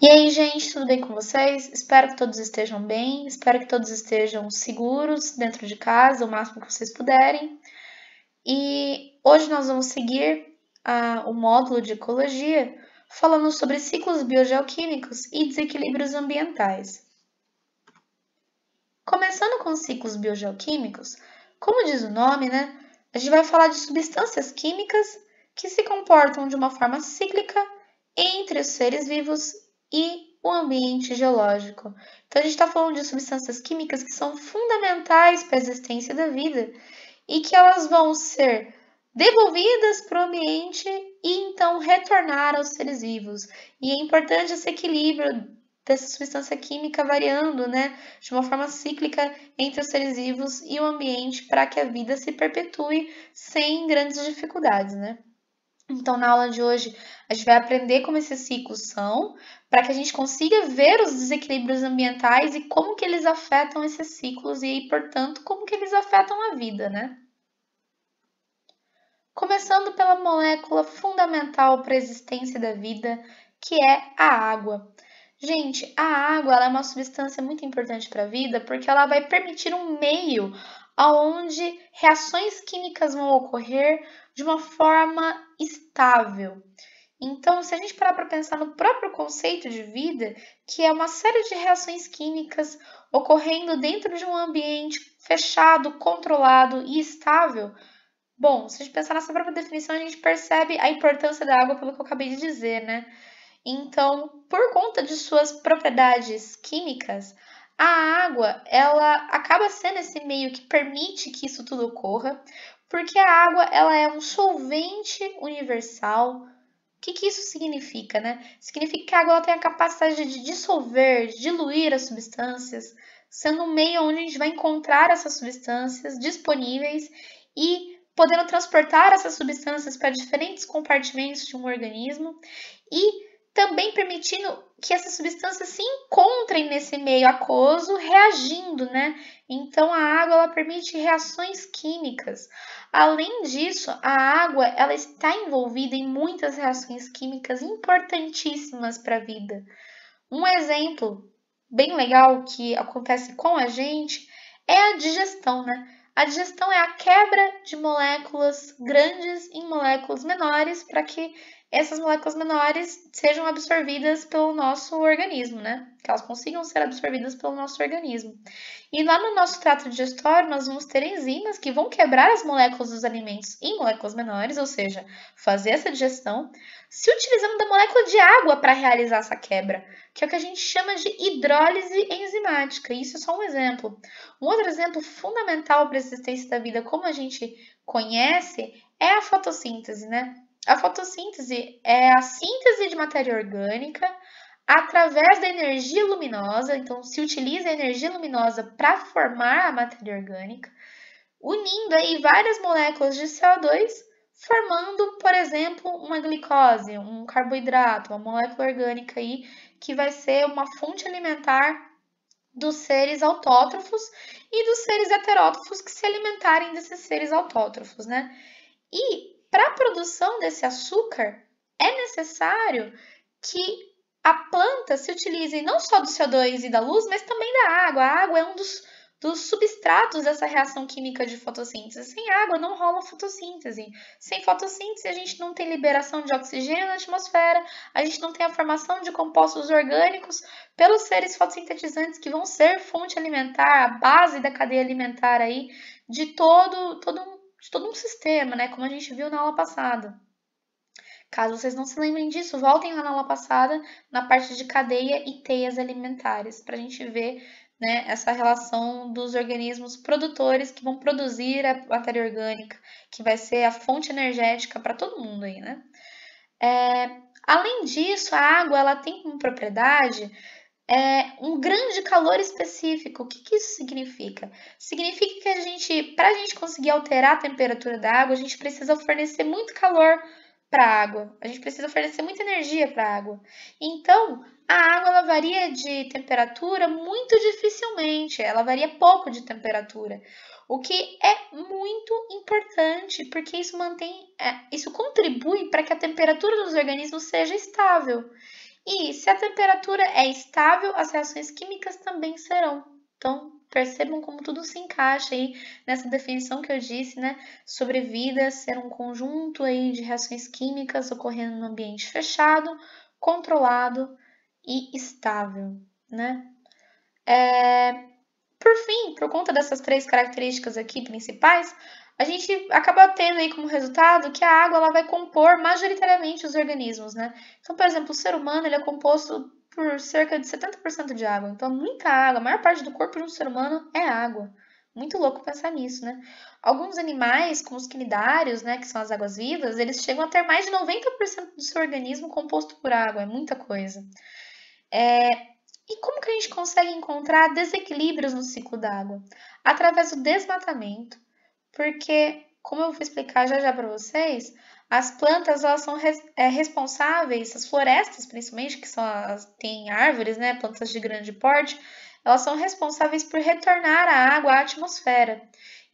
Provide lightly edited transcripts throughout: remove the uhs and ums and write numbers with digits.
E aí, gente, tudo bem com vocês? Espero que todos estejam bem, espero que todos estejam seguros dentro de casa, o máximo que vocês puderem. E hoje nós vamos seguir o módulo de ecologia, falando sobre ciclos biogeoquímicos e desequilíbrios ambientais. Começando com os ciclos biogeoquímicos, como diz o nome, né? A gente vai falar de substâncias químicas que se comportam de uma forma cíclica entre os seres vivos e o ambiente geológico. Então, a gente está falando de substâncias químicas que são fundamentais para a existência da vida e que elas vão ser devolvidas para o ambiente e então retornar aos seres vivos. E é importante esse equilíbrio dessa substância química variando, né, de uma forma cíclica entre os seres vivos e o ambiente para que a vida se perpetue sem grandes dificuldades, né? Então, na aula de hoje, a gente vai aprender como esses ciclos são, para que a gente consiga ver os desequilíbrios ambientais e como que eles afetam esses ciclos e, portanto, como que eles afetam a vida, né? Começando pela molécula fundamental para a existência da vida, que é a água. Gente, a água ela é uma substância muito importante para a vida porque ela vai permitir um meio onde reações químicas vão ocorrer de uma forma estável. Então, se a gente parar para pensar no próprio conceito de vida, que é uma série de reações químicas ocorrendo dentro de um ambiente fechado, controlado e estável, bom, se a gente pensar nessa própria definição, a gente percebe a importância da água pelo que eu acabei de dizer, né? Então, por conta de suas propriedades químicas, a água, ela acaba sendo esse meio que permite que isso tudo ocorra, porque a água, ela é um solvente universal. O que isso significa, né? Significa que a água ela tem a capacidade de dissolver, de diluir as substâncias, sendo um meio onde a gente vai encontrar essas substâncias disponíveis e podendo transportar essas substâncias para diferentes compartimentos de um organismo e também permitindo que essas substâncias se encontrem nesse meio aquoso, reagindo, né? Então a água ela permite reações químicas. Além disso, a água ela está envolvida em muitas reações químicas importantíssimas para a vida. Um exemplo bem legal que acontece com a gente é a digestão, né? A digestão é a quebra de moléculas grandes em moléculas menores para que essas moléculas menores sejam absorvidas pelo nosso organismo, né? Que elas consigam ser absorvidas pelo nosso organismo. E lá no nosso trato digestório, nós vamos ter enzimas que vão quebrar as moléculas dos alimentos em moléculas menores, ou seja, fazer essa digestão, se utilizando da molécula de água para realizar essa quebra, que é o que a gente chama de hidrólise enzimática. Isso é só um exemplo. Um outro exemplo fundamental para a existência da vida, como a gente conhece, é a fotossíntese, né? A fotossíntese é a síntese de matéria orgânica através da energia luminosa, então se utiliza a energia luminosa para formar a matéria orgânica, unindo aí várias moléculas de CO2, formando, por exemplo, uma glicose, um carboidrato, uma molécula orgânica aí que vai ser uma fonte alimentar dos seres autótrofos e dos seres heterótrofos que se alimentarem desses seres autótrofos, né? E para a produção desse açúcar é necessário que a planta se utilize não só do CO2 e da luz, mas também da água. A água é um dos substratos dessa reação química de fotossíntese. Sem água não rola fotossíntese. Sem fotossíntese a gente não tem liberação de oxigênio na atmosfera, a gente não tem a formação de compostos orgânicos pelos seres fotossintetizantes que vão ser fonte alimentar, a base da cadeia alimentar aí de todo um sistema, né? Como a gente viu na aula passada. Caso vocês não se lembrem disso, voltem lá na aula passada, na parte de cadeia e teias alimentares, para a gente ver, né, essa relação dos organismos produtores que vão produzir a matéria orgânica, que vai ser a fonte energética para todo mundo aí, né? Além disso, a água ela tem como propriedade um grande calor específico. O que isso significa? Significa que para a gente conseguir alterar a temperatura da água, a gente precisa fornecer muito calor para a água. A gente precisa fornecer muita energia para a água. Então, a água ela varia de temperatura muito dificilmente, ela varia pouco de temperatura. O que é muito importante, porque isso contribui para que a temperatura dos organismos seja estável. E se a temperatura é estável, as reações químicas também serão. Então, percebam como tudo se encaixa aí nessa definição que eu disse, né, sobre vida ser um conjunto aí de reações químicas ocorrendo no ambiente fechado, controlado e estável, né? Por fim, por conta dessas três características aqui principais, a gente acaba tendo aí como resultado que a água ela vai compor majoritariamente os organismos, né? Então, por exemplo, o ser humano ele é composto por cerca de 70% de água. Então, muita água, a maior parte do corpo de um ser humano é água. Muito louco pensar nisso, né? Alguns animais, como os quinidários, né, que são as águas-vivas, eles chegam a ter mais de 90% do seu organismo composto por água. É muita coisa. E como que a gente consegue encontrar desequilíbrios no ciclo d'água? Através do desmatamento, porque, como eu vou explicar já já para vocês, as plantas elas são responsáveis, as florestas principalmente, que são tem árvores, né, plantas de grande porte, elas são responsáveis por retornar a água à atmosfera.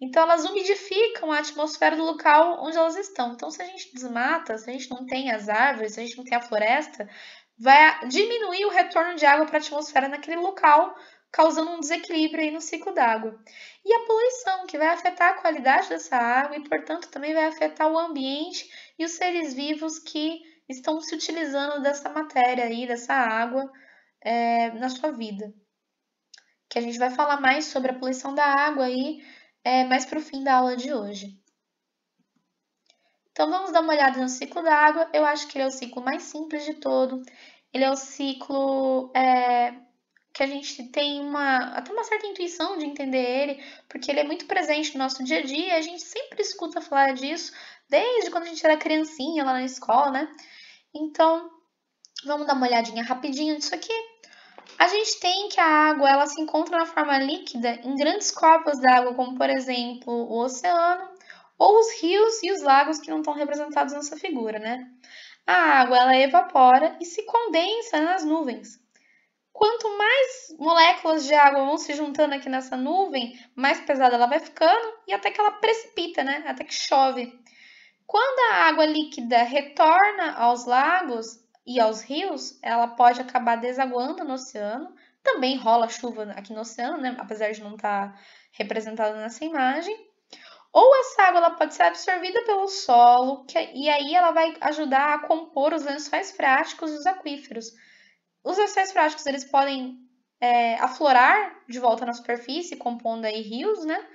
Então, elas umidificam a atmosfera do local onde elas estão. Então, se a gente desmata, se a gente não tem as árvores, se a gente não tem a floresta, vai diminuir o retorno de água para a atmosfera naquele local, causando um desequilíbrio aí no ciclo d'água. E a poluição, que vai afetar a qualidade dessa água e, portanto, também vai afetar o ambiente e os seres vivos que estão se utilizando dessa matéria aí, dessa água, na sua vida. Que a gente vai falar mais sobre a poluição da água aí, mais para o fim da aula de hoje. Então, vamos dar uma olhada no ciclo da água. Eu acho que ele é o ciclo mais simples de todo. Ele é o ciclo que a gente tem até uma certa intuição de entender ele, porque ele é muito presente no nosso dia a dia, e a gente sempre escuta falar disso, desde quando a gente era criancinha lá na escola, né? Então, vamos dar uma olhadinha rapidinho nisso aqui. A gente tem que a água ela se encontra na forma líquida em grandes corpos d'água, como por exemplo o oceano, ou os rios e os lagos que não estão representados nessa figura, né? A água ela evapora e se condensa nas nuvens. Quanto mais moléculas de água vão se juntando aqui nessa nuvem, mais pesada ela vai ficando e até que ela precipita, né? Até que chove. Quando a água líquida retorna aos lagos e aos rios, ela pode acabar desaguando no oceano. Também rola chuva aqui no oceano, né? Apesar de não estar representada nessa imagem. Ou essa água ela pode ser absorvida pelo solo, e aí ela vai ajudar a compor os lençóis freáticos e os aquíferos. Os lençóis freáticos eles podem aflorar de volta na superfície, compondo aí rios, né?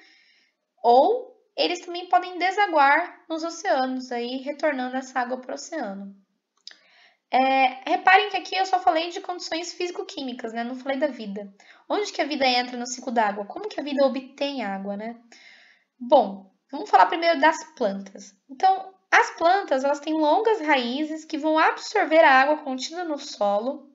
Ou eles também podem desaguar nos oceanos, aí retornando essa água para o oceano. Reparem que aqui eu só falei de condições físico-químicas, né? Não falei da vida. Onde que a vida entra no ciclo da água? Como que a vida obtém água, né? Bom, vamos falar primeiro das plantas. Então, as plantas elas têm longas raízes que vão absorver a água contida no solo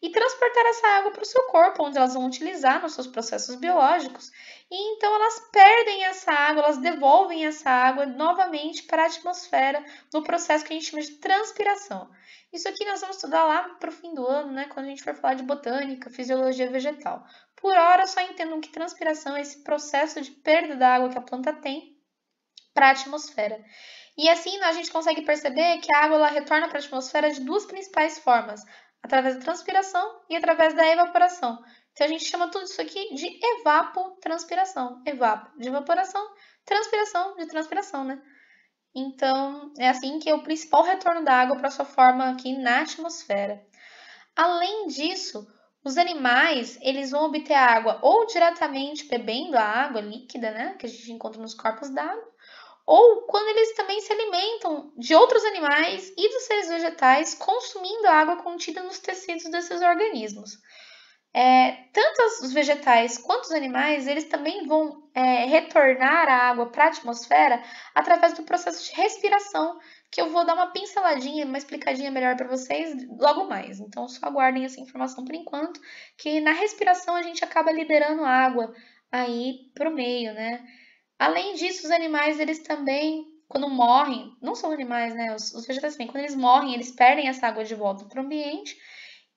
e transportar essa água para o seu corpo, onde elas vão utilizar nos seus processos biológicos. E então elas perdem essa água, elas devolvem essa água novamente para a atmosfera no processo que a gente chama de transpiração. Isso aqui nós vamos estudar lá para o fim do ano, né, quando a gente for falar de botânica, fisiologia vegetal. Por hora, só entendam que transpiração é esse processo de perda da água que a planta tem para a atmosfera. E assim a gente consegue perceber que a água ela retorna para a atmosfera de duas principais formas, através da transpiração e através da evaporação. Então a gente chama tudo isso aqui de evapotranspiração. Evapo de evaporação, transpiração de transpiração, né? Então é assim que é o principal retorno da água para sua forma aqui na atmosfera. Além disso, os animais eles vão obter água ou diretamente bebendo a água líquida, né, que a gente encontra nos corpos d'água, ou quando eles também se alimentam de outros animais e dos seres vegetais, consumindo a água contida nos tecidos desses organismos. Tanto os vegetais quanto os animais, eles também vão retornar a água para a atmosfera através do processo de respiração, que eu vou dar uma pinceladinha, uma explicadinha melhor para vocês logo mais. Então, só aguardem essa informação por enquanto, que na respiração a gente acaba liberando água aí para o meio, né? Além disso, os animais, eles também, quando morrem, não são animais, né? Os vegetais também, quando eles morrem, eles perdem essa água de volta para o ambiente.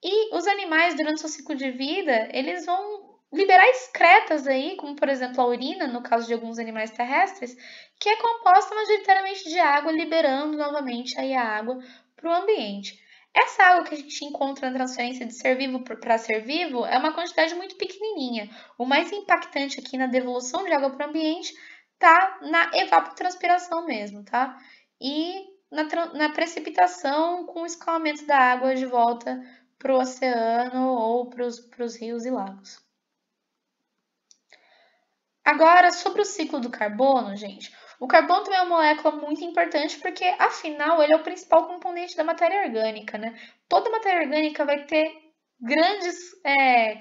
E os animais, durante seu ciclo de vida, eles vão liberar excretas aí, como por exemplo a urina, no caso de alguns animais terrestres, que é composta majoritariamente de água, liberando novamente aí a água para o ambiente. Essa água que a gente encontra na transferência de ser vivo para ser vivo é uma quantidade muito pequenininha. O mais impactante aqui na devolução de água para o ambiente tá na evapotranspiração mesmo, tá? E na precipitação com o escoamento da água de volta para o oceano ou para os rios e lagos. Agora, sobre o ciclo do carbono, gente, o carbono também é uma molécula muito importante porque, afinal, ele é o principal componente da matéria orgânica, né? Toda matéria orgânica vai ter grandes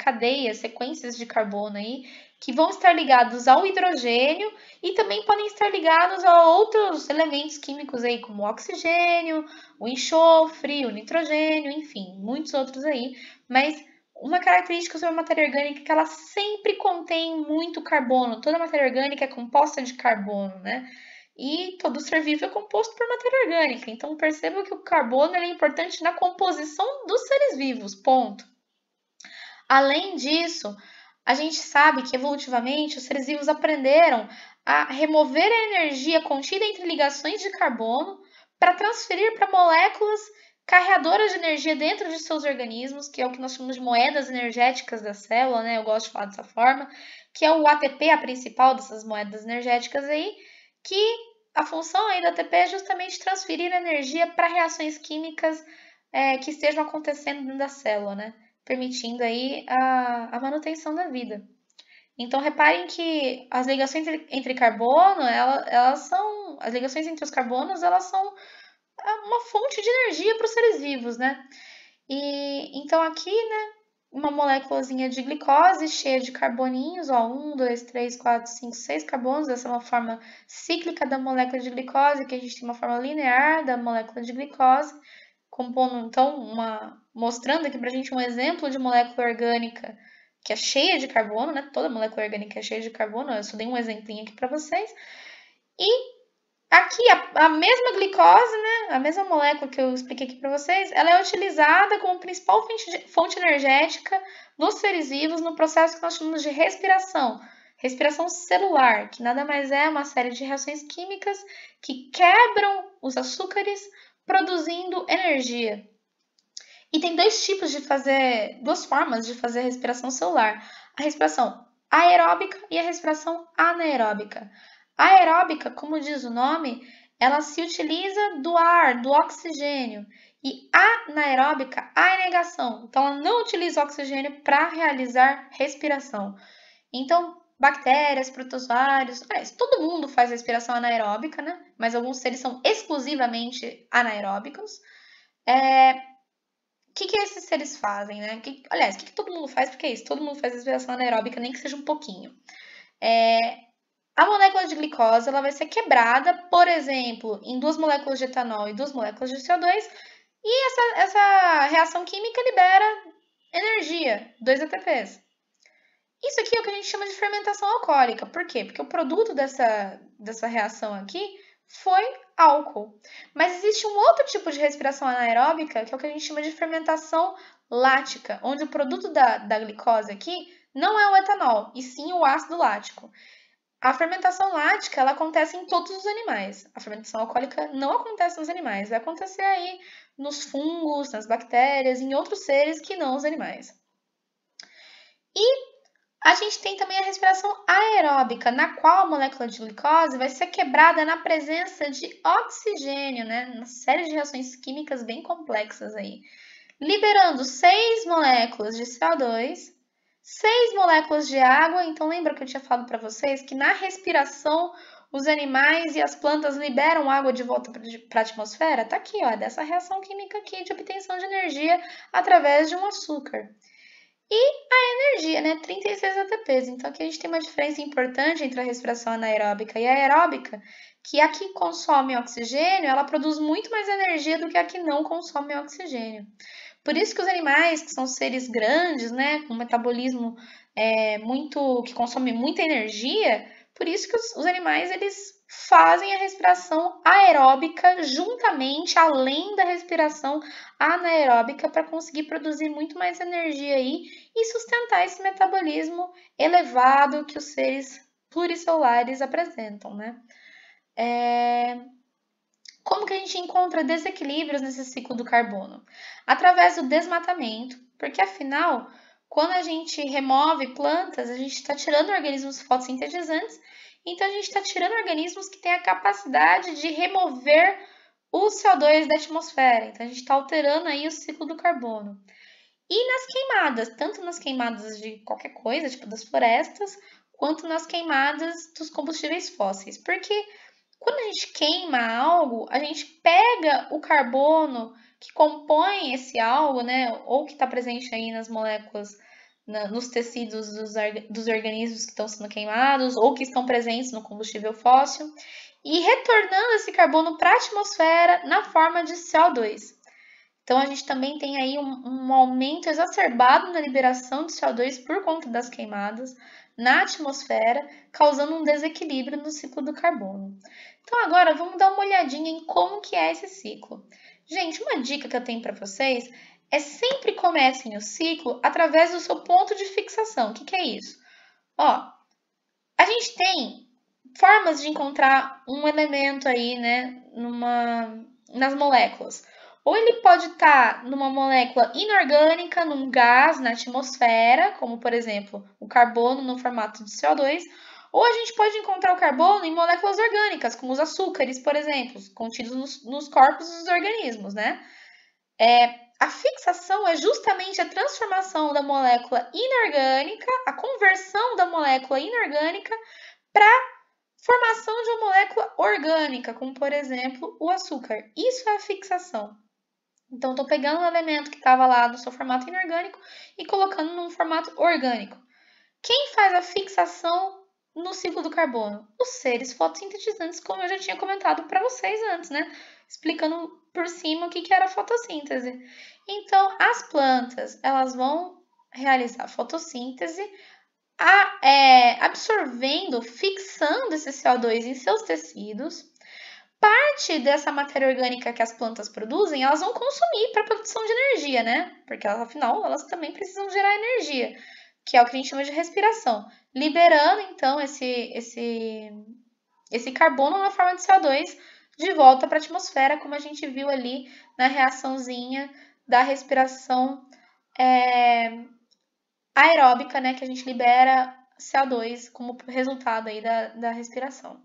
cadeias, sequências de carbono aí, que vão estar ligados ao hidrogênio e também podem estar ligados a outros elementos químicos aí, como o oxigênio, o enxofre, o nitrogênio, enfim, muitos outros aí, mas uma característica sobre a matéria orgânica é que ela sempre contém muito carbono. Toda matéria orgânica é composta de carbono, né? E todo ser vivo é composto por matéria orgânica. Então perceba que o carbono é importante na composição dos seres vivos, ponto. Além disso, a gente sabe que evolutivamente os seres vivos aprenderam a remover a energia contida entre ligações de carbono para transferir para moléculas carreadoras de energia dentro de seus organismos, que é o que nós chamamos de moedas energéticas da célula, né? Eu gosto de falar dessa forma, que é o ATP, a principal dessas moedas energéticas aí, que a função aí do ATP é justamente transferir energia para reações químicas que estejam acontecendo dentro da célula, né? Permitindo aí a manutenção da vida. Então, reparem que as ligações entre carbono, elas são, as ligações entre os carbonos, elas são uma fonte de energia para os seres vivos, né? E então aqui, né, uma moléculazinha de glicose cheia de carboninhos, ó, 1, 2, 3, 4, 5, 6 carbonos. Essa é uma forma cíclica da molécula de glicose, que a gente tem uma forma linear da molécula de glicose, compondo então mostrando aqui pra gente um exemplo de molécula orgânica que é cheia de carbono, né? Toda molécula orgânica é cheia de carbono. Eu só dei um exemplinho aqui para vocês. E aqui, a mesma glicose, né, a mesma molécula que eu expliquei aqui para vocês, ela é utilizada como principal fonte energética nos seres vivos no processo que nós chamamos de respiração. Respiração celular, que nada mais é uma série de reações químicas que quebram os açúcares, produzindo energia. E tem duas formas de fazer a respiração celular: a respiração aeróbica e a respiração anaeróbica. A aeróbica, como diz o nome, ela se utiliza do ar, do oxigênio. E a anaeróbica, a negação. Então, ela não utiliza o oxigênio para realizar respiração. Então, bactérias, protozoários, todo mundo faz respiração anaeróbica, né? Mas alguns seres são exclusivamente anaeróbicos. O que esses seres fazem, né? Aliás, o que todo mundo faz? Porque é isso, todo mundo faz respiração anaeróbica, nem que seja um pouquinho. A molécula de glicose ela vai ser quebrada, por exemplo, em 2 moléculas de etanol e 2 moléculas de CO2, e essa reação química libera energia, 2 ATPs. Isso aqui é o que a gente chama de fermentação alcoólica. Por quê? Porque o produto dessa reação aqui foi álcool. Mas existe um outro tipo de respiração anaeróbica, que é o que a gente chama de fermentação lática, onde o produto da glicose aqui não é o etanol, e sim o ácido lático. A fermentação lática ela acontece em todos os animais. A fermentação alcoólica não acontece nos animais, vai acontecer aí nos fungos, nas bactérias, em outros seres que não os animais. E a gente tem também a respiração aeróbica, na qual a molécula de glicose vai ser quebrada na presença de oxigênio, né? Uma série de reações químicas bem complexas aí, liberando 6 moléculas de CO2, 6 moléculas de água. Então, lembra que eu tinha falado para vocês que na respiração os animais e as plantas liberam água de volta para a atmosfera? Tá aqui, ó, dessa reação química aqui de obtenção de energia através de um açúcar. E a energia, né? 36 ATPs. Então, aqui a gente tem uma diferença importante entre a respiração anaeróbica e a aeróbica, que a que consome oxigênio, ela produz muito mais energia do que a que não consome oxigênio. Por isso que os animais, que são seres grandes, né, com um metabolismo que consome muita energia, por isso que os animais, eles fazem a respiração aeróbica juntamente, além da respiração anaeróbica, para conseguir produzir muito mais energia aí e sustentar esse metabolismo elevado que os seres pluricelulares apresentam, né? Como que a gente encontra desequilíbrios nesse ciclo do carbono? Através do desmatamento, porque afinal, quando a gente remove plantas, a gente está tirando organismos fotossintetizantes, então a gente está tirando organismos que têm a capacidade de remover o CO2 da atmosfera. Então a gente está alterando aí o ciclo do carbono. E nas queimadas, tanto nas queimadas de qualquer coisa, tipo das florestas, quanto nas queimadas dos combustíveis fósseis. Porque quando a gente queima algo, a gente pega o carbono que compõe esse algo, né, ou que está presente aí nas moléculas, nos tecidos dos organismos que estão sendo queimados, ou que estão presentes no combustível fóssil, e retornando esse carbono para a atmosfera na forma de CO2. Então, a gente também tem aí um aumento exacerbado na liberação de CO2 por conta das queimadas na atmosfera, causando um desequilíbrio no ciclo do carbono. Então, agora vamos dar uma olhadinha em como que é esse ciclo. Gente, uma dica que eu tenho para vocês é sempre comecem o ciclo através do seu ponto de fixação. O que é isso? Ó, a gente tem formas de encontrar um elemento aí, né, nas moléculas. Ou ele pode estar numa molécula inorgânica, num gás na atmosfera, como por exemplo o carbono no formato de CO2, ou a gente pode encontrar o carbono em moléculas orgânicas, como os açúcares, por exemplo, contidos nos corpos dos organismos, né? A fixação é justamente a transformação da molécula inorgânica, a conversão da molécula inorgânica para formação de uma molécula orgânica, como por exemplo o açúcar. Isso é a fixação. Então, estou pegando um elemento que estava lá no seu formato inorgânico e colocando num formato orgânico. Quem faz a fixação no ciclo do carbono? Os seres fotossintetizantes, como eu já tinha comentado para vocês antes, né? Explicando por cima o que era a fotossíntese. Então, as plantas, elas vão realizar fotossíntese, absorvendo, fixando esse CO2 em seus tecidos. Parte dessa matéria orgânica que as plantas produzem, elas vão consumir para produção de energia, né? Porque afinal, elas também precisam gerar energia, que é o que a gente chama de respiração, liberando então esse carbono na forma de CO2 de volta para a atmosfera, como a gente viu ali na reaçãozinha da respiração aeróbica, né? Que a gente libera CO2 como resultado aí da respiração.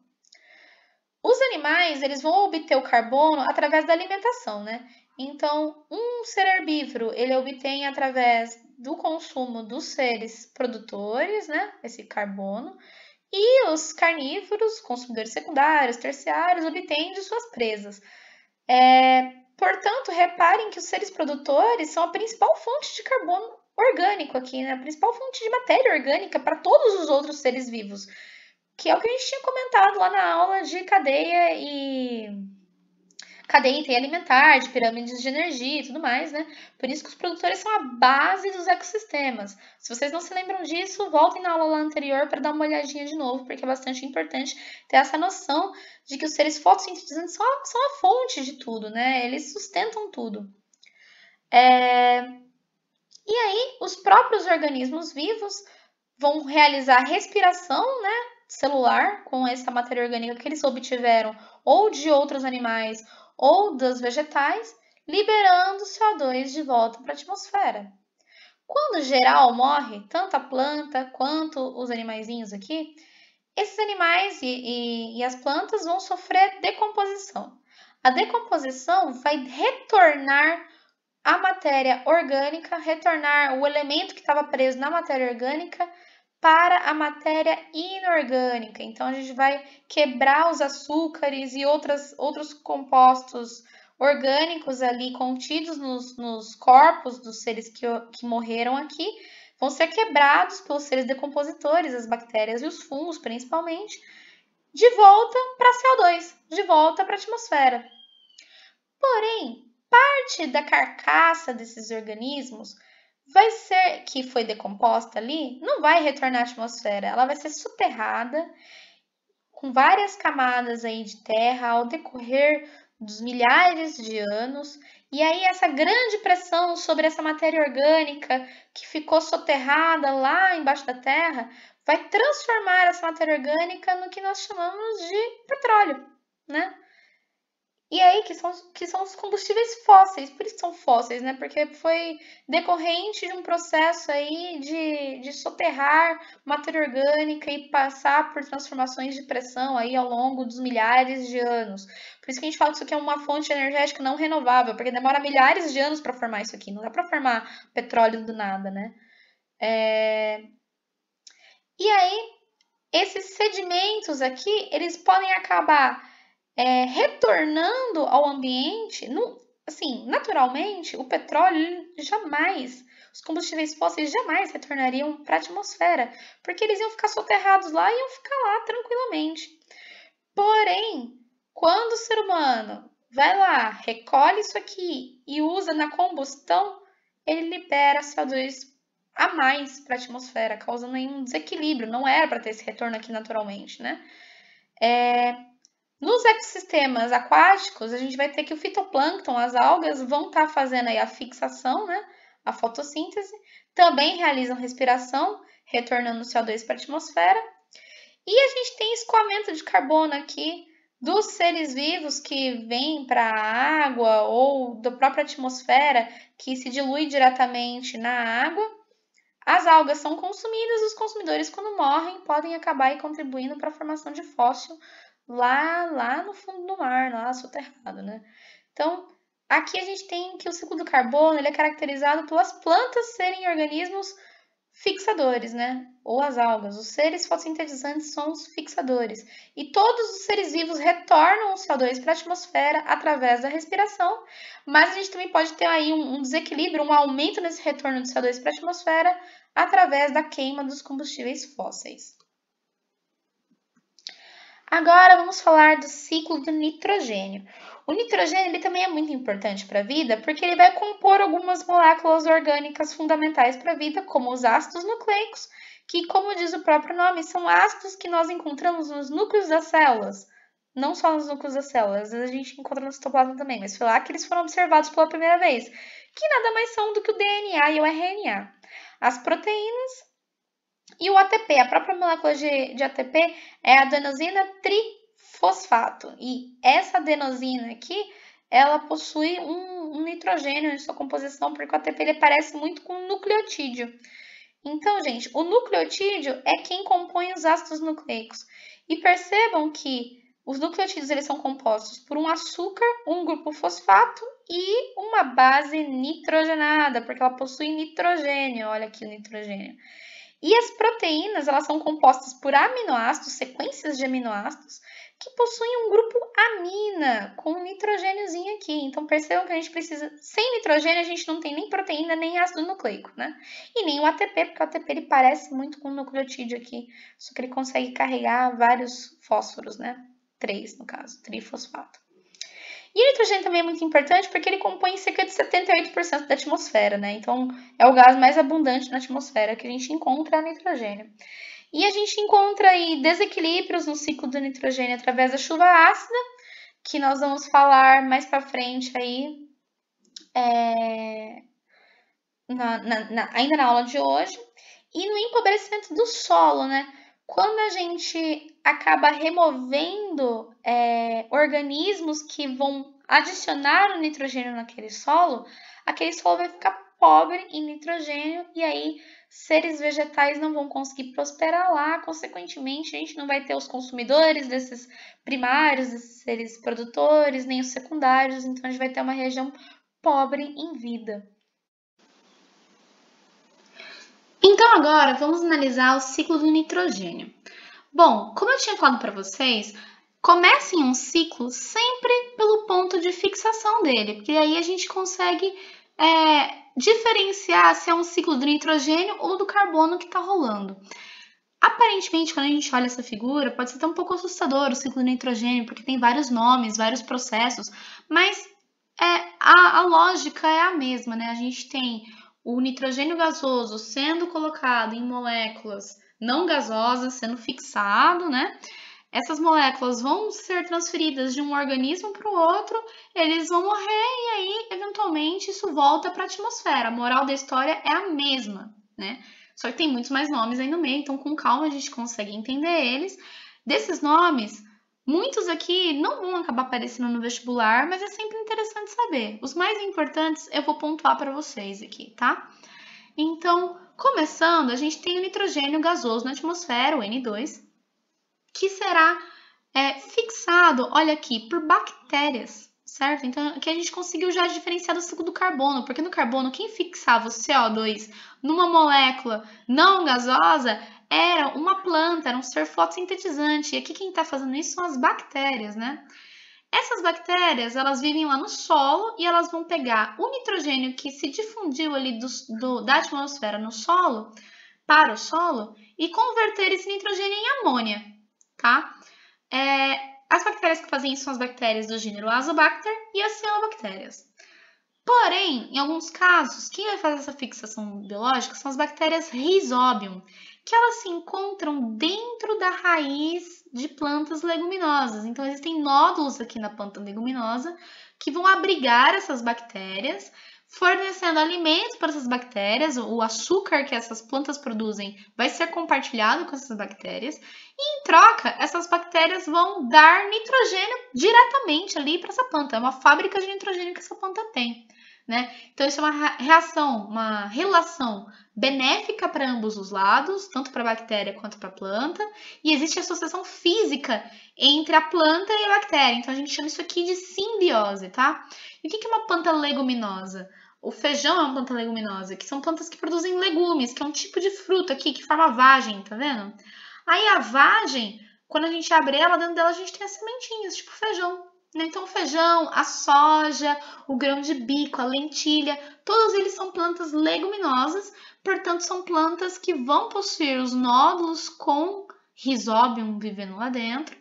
Os animais, eles vão obter o carbono através da alimentação, né? Então, um ser herbívoro, ele obtém através do consumo dos seres produtores, né? Esse carbono. E os carnívoros, consumidores secundários, terciários, obtêm de suas presas. Portanto, reparem que os seres produtores são a principal fonte de carbono orgânico aqui, né? A principal fonte de matéria orgânica para todos os outros seres vivos, que é o que a gente tinha comentado lá na aula de cadeia e alimentar, de pirâmides de energia e tudo mais, né? Por isso que os produtores são a base dos ecossistemas. Se vocês não se lembram disso, voltem na aula lá anterior para dar uma olhadinha de novo, porque é bastante importante ter essa noção de que os seres fotossintetizantes são a fonte de tudo, né? Eles sustentam tudo. E aí, os próprios organismos vivos vão realizar respiração, né, celular com essa matéria orgânica que eles obtiveram ou de outros animais ou dos vegetais, liberando CO2 de volta para a atmosfera. Quando geral morre, tanto a planta quanto os animaizinhos aqui, esses animais e as plantas vão sofrer decomposição. A decomposição vai retornar a matéria orgânica, retornar o elemento que estava preso na matéria orgânica para a matéria inorgânica. Então, a gente vai quebrar os açúcares e outros compostos orgânicos ali contidos nos corpos dos seres que morreram aqui, vão ser quebrados pelos seres decompositores, as bactérias e os fungos, principalmente, de volta para CO2, de volta para a atmosfera. Porém, parte da carcaça desses organismos vai ser que foi decomposta ali, não vai retornar à atmosfera, ela vai ser soterrada com várias camadas aí de terra ao decorrer dos milhares de anos. E aí essa grande pressão sobre essa matéria orgânica que ficou soterrada lá embaixo da terra vai transformar essa matéria orgânica no que nós chamamos de petróleo, né? E aí que são os combustíveis fósseis, por isso são fósseis, né? Porque foi decorrente de um processo aí de soterrar matéria orgânica e passar por transformações de pressão aí ao longo dos milhares de anos. Por isso que a gente fala que isso aqui é uma fonte energética não renovável, porque demora milhares de anos para formar isso aqui. Não dá para formar petróleo do nada, né? E aí, esses sedimentos aqui, eles podem acabar retornando ao ambiente, assim, naturalmente, o petróleo jamais, os combustíveis fósseis jamais retornariam para a atmosfera, porque eles iam ficar soterrados lá e iam ficar lá tranquilamente. Porém, quando o ser humano vai lá, recolhe isso aqui e usa na combustão, ele libera CO2 a mais para a atmosfera, causando aí um desequilíbrio. Não era para ter esse retorno aqui naturalmente, né? Nos ecossistemas aquáticos, a gente vai ter que o fitoplâncton, as algas, vão estar fazendo aí a fixação, né? A fotossíntese, também realizam respiração, retornando o CO2 para a atmosfera. E a gente tem escoamento de carbono aqui dos seres vivos que vêm para a água ou da própria atmosfera que se dilui diretamente na água. As algas são consumidas, os consumidores, quando morrem, podem acabar contribuindo para a formação de fóssil lá no fundo do mar, lá soterrado, né? Então, aqui a gente tem que o ciclo do carbono ele é caracterizado pelas plantas serem organismos fixadores, né? Ou as algas. Os seres fotossintetizantes são os fixadores. E todos os seres vivos retornam o CO2 para a atmosfera através da respiração, mas a gente também pode ter aí um desequilíbrio, um aumento nesse retorno de CO2 para a atmosfera através da queima dos combustíveis fósseis. Agora vamos falar do ciclo do nitrogênio. O nitrogênio ele também é muito importante para a vida porque ele vai compor algumas moléculas orgânicas fundamentais para a vida, como os ácidos nucleicos, que, como diz o próprio nome, são ácidos que nós encontramos nos núcleos das células. Não só nos núcleos das células, às vezes a gente encontra no citoplasma também, mas foi lá que eles foram observados pela primeira vez, que nada mais são do que o DNA e o RNA. As proteínas e o ATP, a própria molécula de ATP é a adenosina trifosfato. E essa adenosina aqui, ela possui um nitrogênio em sua composição, porque o ATP ele parece muito com um nucleotídeo. Então, gente, o nucleotídeo é quem compõe os ácidos nucleicos. E percebam que os nucleotídeos eles são compostos por um açúcar, um grupo fosfato e uma base nitrogenada, porque ela possui nitrogênio. Olha aqui o nitrogênio. E as proteínas, elas são compostas por aminoácidos, sequências de aminoácidos, que possuem um grupo amina, com um nitrogêniozinho aqui. Então, percebam que a gente precisa... Sem nitrogênio, a gente não tem nem proteína, nem ácido nucleico, né? E nem o ATP, porque o ATP ele parece muito com o nucleotídeo aqui, só que ele consegue carregar vários fósforos, né? 3, no caso, trifosfato. E o nitrogênio também é muito importante porque ele compõe cerca de 78% da atmosfera, né? Então, é o gás mais abundante na atmosfera que a gente encontra, é o nitrogênio. E a gente encontra aí desequilíbrios no ciclo do nitrogênio através da chuva ácida, que nós vamos falar mais para frente aí, ainda na aula de hoje. E no empobrecimento do solo, né? Quando a gente acaba removendo organismos que vão adicionar o nitrogênio naquele solo, aquele solo vai ficar pobre em nitrogênio e aí seres vegetais não vão conseguir prosperar lá, consequentemente a gente não vai ter os consumidores desses primários, desses seres produtores, nem os secundários, então a gente vai ter uma região pobre em vida. Então agora vamos analisar o ciclo do nitrogênio. Bom, como eu tinha falado para vocês, comecem um ciclo sempre pelo ponto de fixação dele, porque aí a gente consegue diferenciar se é um ciclo do nitrogênio ou do carbono que está rolando. Aparentemente, quando a gente olha essa figura, pode ser até um pouco assustador o ciclo do nitrogênio, porque tem vários nomes, vários processos, mas a lógica é a mesma, né? A gente tem o nitrogênio gasoso sendo colocado em moléculas não gasosas, sendo fixado, né? Essas moléculas vão ser transferidas de um organismo para o outro, eles vão morrer e aí, eventualmente, isso volta para a atmosfera. A moral da história é a mesma, né? Só que tem muitos mais nomes aí no meio, então com calma a gente consegue entender eles. Desses nomes, Muitos aqui não vão acabar aparecendo no vestibular, mas é sempre interessante saber. Os mais importantes eu vou pontuar para vocês aqui, tá? Então, começando, a gente tem o nitrogênio gasoso na atmosfera, o N2, que será fixado, olha aqui, por bactérias, certo? Então, aqui a gente conseguiu já diferenciar do ciclo do carbono, porque no carbono, quem fixava o CO2 numa molécula não gasosa era uma planta, era um ser fotossintetizante. E aqui quem está fazendo isso são as bactérias, né? Essas bactérias, elas vivem lá no solo e elas vão pegar o nitrogênio que se difundiu ali da atmosfera no solo, para o solo, e converter esse nitrogênio em amônia, tá? As bactérias que fazem isso são as bactérias do gênero Azobacter e as cianobactérias. Porém, em alguns casos, quem vai fazer essa fixação biológica são as bactérias Rhizobium, que elas se encontram dentro da raiz de plantas leguminosas. Então, existem nódulos aqui na planta leguminosa que vão abrigar essas bactérias, fornecendo alimento para essas bactérias. O açúcar que essas plantas produzem vai ser compartilhado com essas bactérias. E, em troca, essas bactérias vão dar nitrogênio diretamente ali para essa planta. É uma fábrica de nitrogênio que essa planta tem. Né? Então, isso é uma relação benéfica para ambos os lados, tanto para a bactéria quanto para a planta, e existe associação física entre a planta e a bactéria. Então, a gente chama isso aqui de simbiose, tá? E o que é uma planta leguminosa? O feijão é uma planta leguminosa, que são plantas que produzem legumes, que é um tipo de fruta aqui que forma vagem, tá vendo? Aí a vagem, quando a gente abre ela, dentro dela a gente tem as sementinhas, tipo feijão. Então, o feijão, a soja, o grão de bico, a lentilha, todos eles são plantas leguminosas, portanto, são plantas que vão possuir os nódulos com Rhizobium vivendo lá dentro.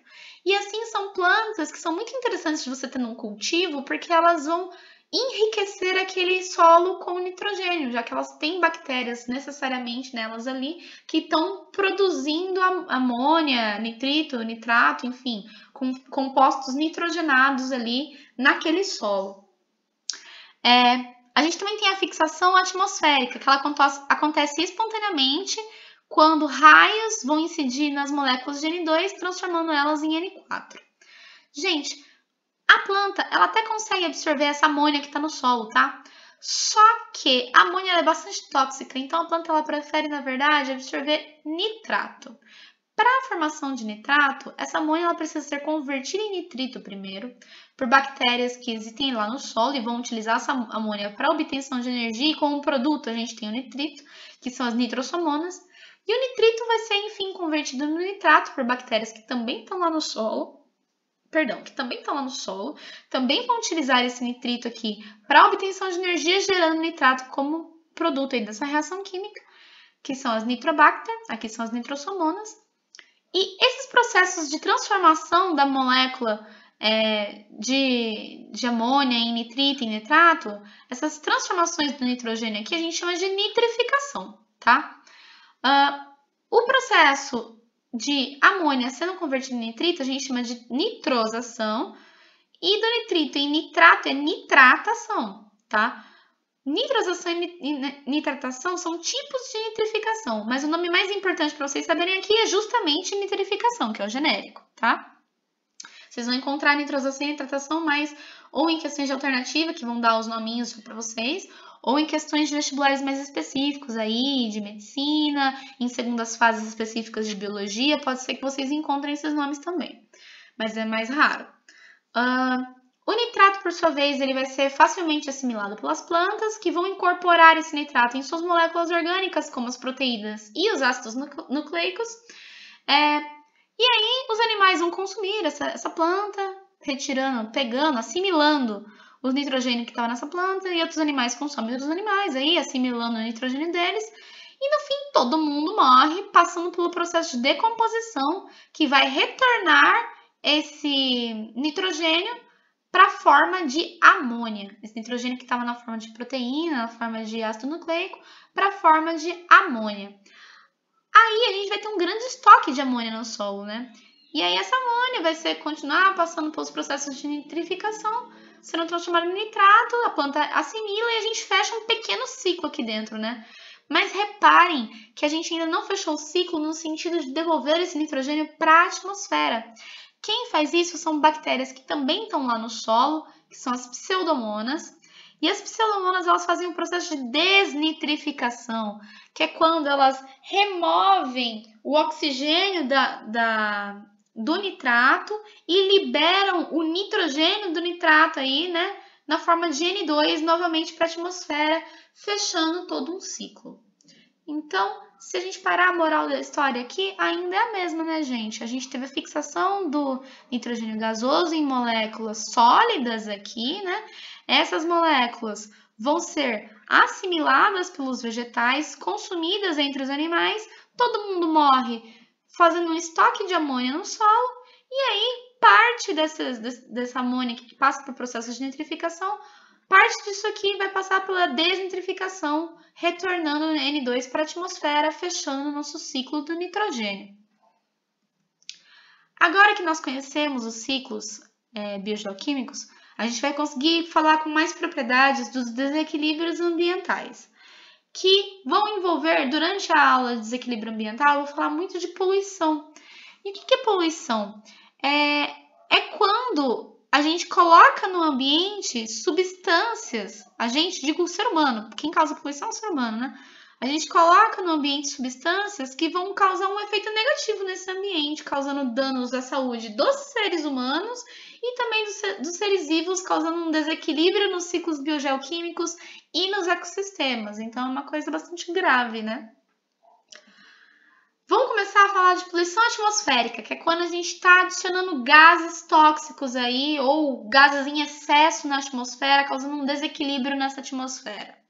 E assim, são plantas que são muito interessantes de você ter num cultivo, porque elas vão enriquecer aquele solo com nitrogênio, já que elas têm bactérias necessariamente nelas ali que estão produzindo amônia, nitrito, nitrato, enfim, com compostos nitrogenados ali naquele solo. A gente também tem a fixação atmosférica, que ela acontece espontaneamente quando raios vão incidir nas moléculas de N2, transformando elas em N4. Gente, a planta, ela até consegue absorver essa amônia que está no solo, tá? Só que a amônia é bastante tóxica, então a planta ela prefere, na verdade, absorver nitrato. Para a formação de nitrato, essa amônia ela precisa ser convertida em nitrito primeiro, por bactérias que existem lá no solo e vão utilizar essa amônia para obtenção de energia, e como produto a gente tem o nitrito, que são as nitrossomonas, e o nitrito vai ser, enfim, convertido no nitrato por bactérias que também estão lá no solo, também vão utilizar esse nitrito aqui para obtenção de energia, gerando nitrato como produto aí dessa reação química, que são as nitrobacter, aqui são as nitrossomonas. E esses processos de transformação da molécula de amônia em nitrito, em nitrato, essas transformações do nitrogênio aqui a gente chama de nitrificação, tá? O processo de amônia sendo convertido em nitrito a gente chama de nitrosação, e do nitrito em nitrato é nitratação, tá? Nitrosação e nitratação são tipos de nitrificação, mas o nome mais importante para vocês saberem aqui é justamente nitrificação, que é o genérico, tá? Vocês vão encontrar nitrosação e nitratação mais ou em questões de alternativa, que vão dar os nominhos para vocês, ou em questões de vestibulares mais específicos aí, de medicina, em segundas fases específicas de biologia, pode ser que vocês encontrem esses nomes também, mas é mais raro. O nitrato, por sua vez, ele vai ser facilmente assimilado pelas plantas, que vão incorporar esse nitrato em suas moléculas orgânicas, como as proteínas e os ácidos nucleicos. E aí, os animais vão consumir essa planta, pegando, assimilando o nitrogênio que estava nessa planta, e outros animais consomem outros animais, aí assimilando o nitrogênio deles. E no fim, todo mundo morre, passando pelo processo de decomposição, que vai retornar esse nitrogênio para a forma de amônia. Esse nitrogênio que estava na forma de proteína, na forma de ácido nucleico, para a forma de amônia. Aí a gente vai ter um grande estoque de amônia no solo, né? E aí essa amônia vai continuar passando pelos processos de nitrificação, sendo transformada em nitrato, a planta assimila e a gente fecha um pequeno ciclo aqui dentro, né? Mas reparem que a gente ainda não fechou o ciclo no sentido de devolver esse nitrogênio para a atmosfera. Quem faz isso são bactérias que também estão lá no solo, que são as pseudomonas. E as pseudomonas, elas fazem um processo de desnitrificação, que é quando elas removem o oxigênio do nitrato e liberam o nitrogênio do nitrato aí, né, na forma de N2 novamente para a atmosfera, fechando todo um ciclo. Então, se a gente parar a moral da história aqui, ainda é a mesma, né, gente? A gente teve a fixação do nitrogênio gasoso em moléculas sólidas aqui, né? Essas moléculas vão ser assimiladas pelos vegetais, consumidas entre os animais, todo mundo morre fazendo um estoque de amônia no solo, e aí parte dessa amônia que passa por processo de nitrificação, parte disso aqui vai passar pela desnitrificação, retornando N2 para a atmosfera, fechando o nosso ciclo do nitrogênio. Agora que nós conhecemos os ciclos biogeoquímicos, a gente vai conseguir falar com mais propriedades dos desequilíbrios ambientais, que vão envolver, durante a aula de desequilíbrio ambiental, eu vou falar muito de poluição. E o que é poluição? É quando a gente coloca no ambiente substâncias, digo o ser humano, quem causa poluição é o ser humano, né? A gente coloca no ambiente substâncias que vão causar um efeito negativo nesse ambiente, causando danos à saúde dos seres humanos e também dos seres vivos, causando um desequilíbrio nos ciclos biogeoquímicos e nos ecossistemas. Então, é uma coisa bastante grave, né? Vamos começar a falar de poluição atmosférica, que é quando a gente está adicionando gases tóxicos aí, ou gases em excesso na atmosfera, causando um desequilíbrio nessa atmosfera.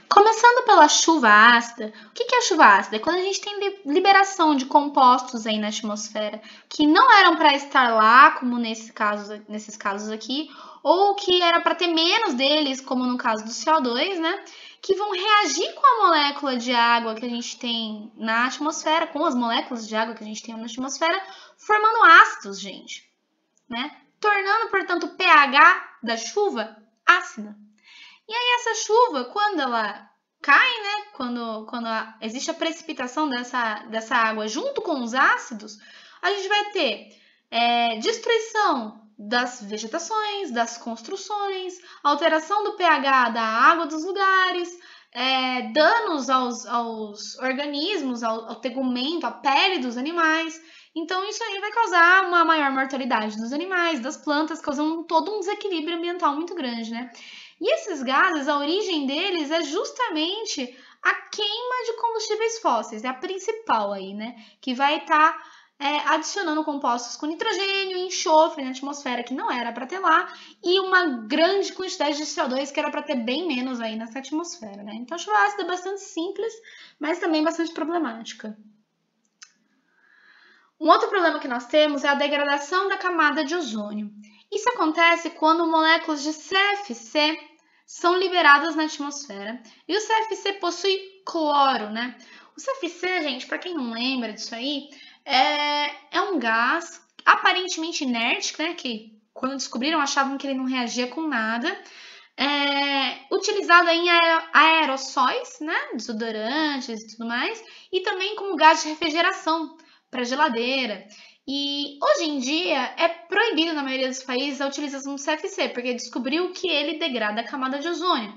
Começando pela chuva ácida, o que é a chuva ácida? É quando a gente tem liberação de compostos aí na atmosfera que não eram para estar lá, como nesses casos aqui, ou que era para ter menos deles, como no caso do CO2, né? Que vão reagir com a molécula de água que a gente tem na atmosfera, com as moléculas de água que a gente tem na atmosfera, formando ácidos, gente, né? Tornando, portanto, o pH da chuva ácida. E aí essa chuva, quando ela cai, né? Quando existe a precipitação dessa água junto com os ácidos, a gente vai ter destruição das vegetações, das construções, alteração do pH da água dos lugares, danos aos organismos, ao tegumento, à pele dos animais. Então, isso aí vai causar uma maior mortalidade dos animais, das plantas, causando todo um desequilíbrio ambiental muito grande, né? E esses gases, a origem deles é justamente a queima de combustíveis fósseis, é a principal aí, né? Que vai estar adicionando compostos com nitrogênio e enxofre na atmosfera, que não era para ter lá, e uma grande quantidade de CO2 que era para ter bem menos aí nessa atmosfera, né? Então, a chuva ácida é bastante simples, mas também bastante problemática. Um outro problema que nós temos é a degradação da camada de ozônio. Isso acontece quando moléculas de CFC são liberadas na atmosfera e o CFC possui cloro, né? O CFC, gente, para quem não lembra disso aí, é um gás aparentemente inerte, né? Que quando descobriram achavam que ele não reagia com nada. Utilizado em aerossóis, né? Desodorantes e tudo mais, e também como gás de refrigeração para geladeira. E hoje em dia é proibido na maioria dos países a utilização do CFC, porque descobriu que ele degrada a camada de ozônio.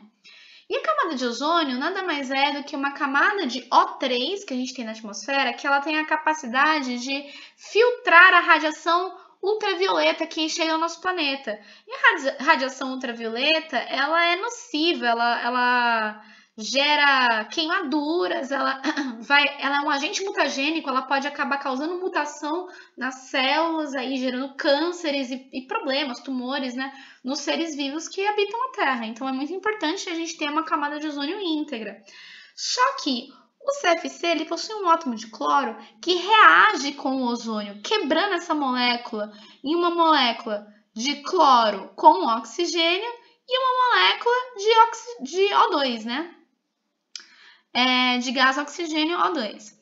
E a camada de ozônio nada mais é do que uma camada de O3 que a gente tem na atmosfera, que ela tem a capacidade de filtrar a radiação ultravioleta que chega ao nosso planeta. E a radiação ultravioleta, ela é nociva, ela gera queimaduras, ela é um agente mutagênico, ela pode acabar causando mutação nas células, aí gerando cânceres e problemas, tumores, né, nos seres vivos que habitam a Terra. Então é muito importante a gente ter uma camada de ozônio íntegra. Só que o CFC ele possui um átomo de cloro que reage com o ozônio, quebrando essa molécula em uma molécula de cloro com oxigênio e uma molécula de O2, né? De gás oxigênio O2.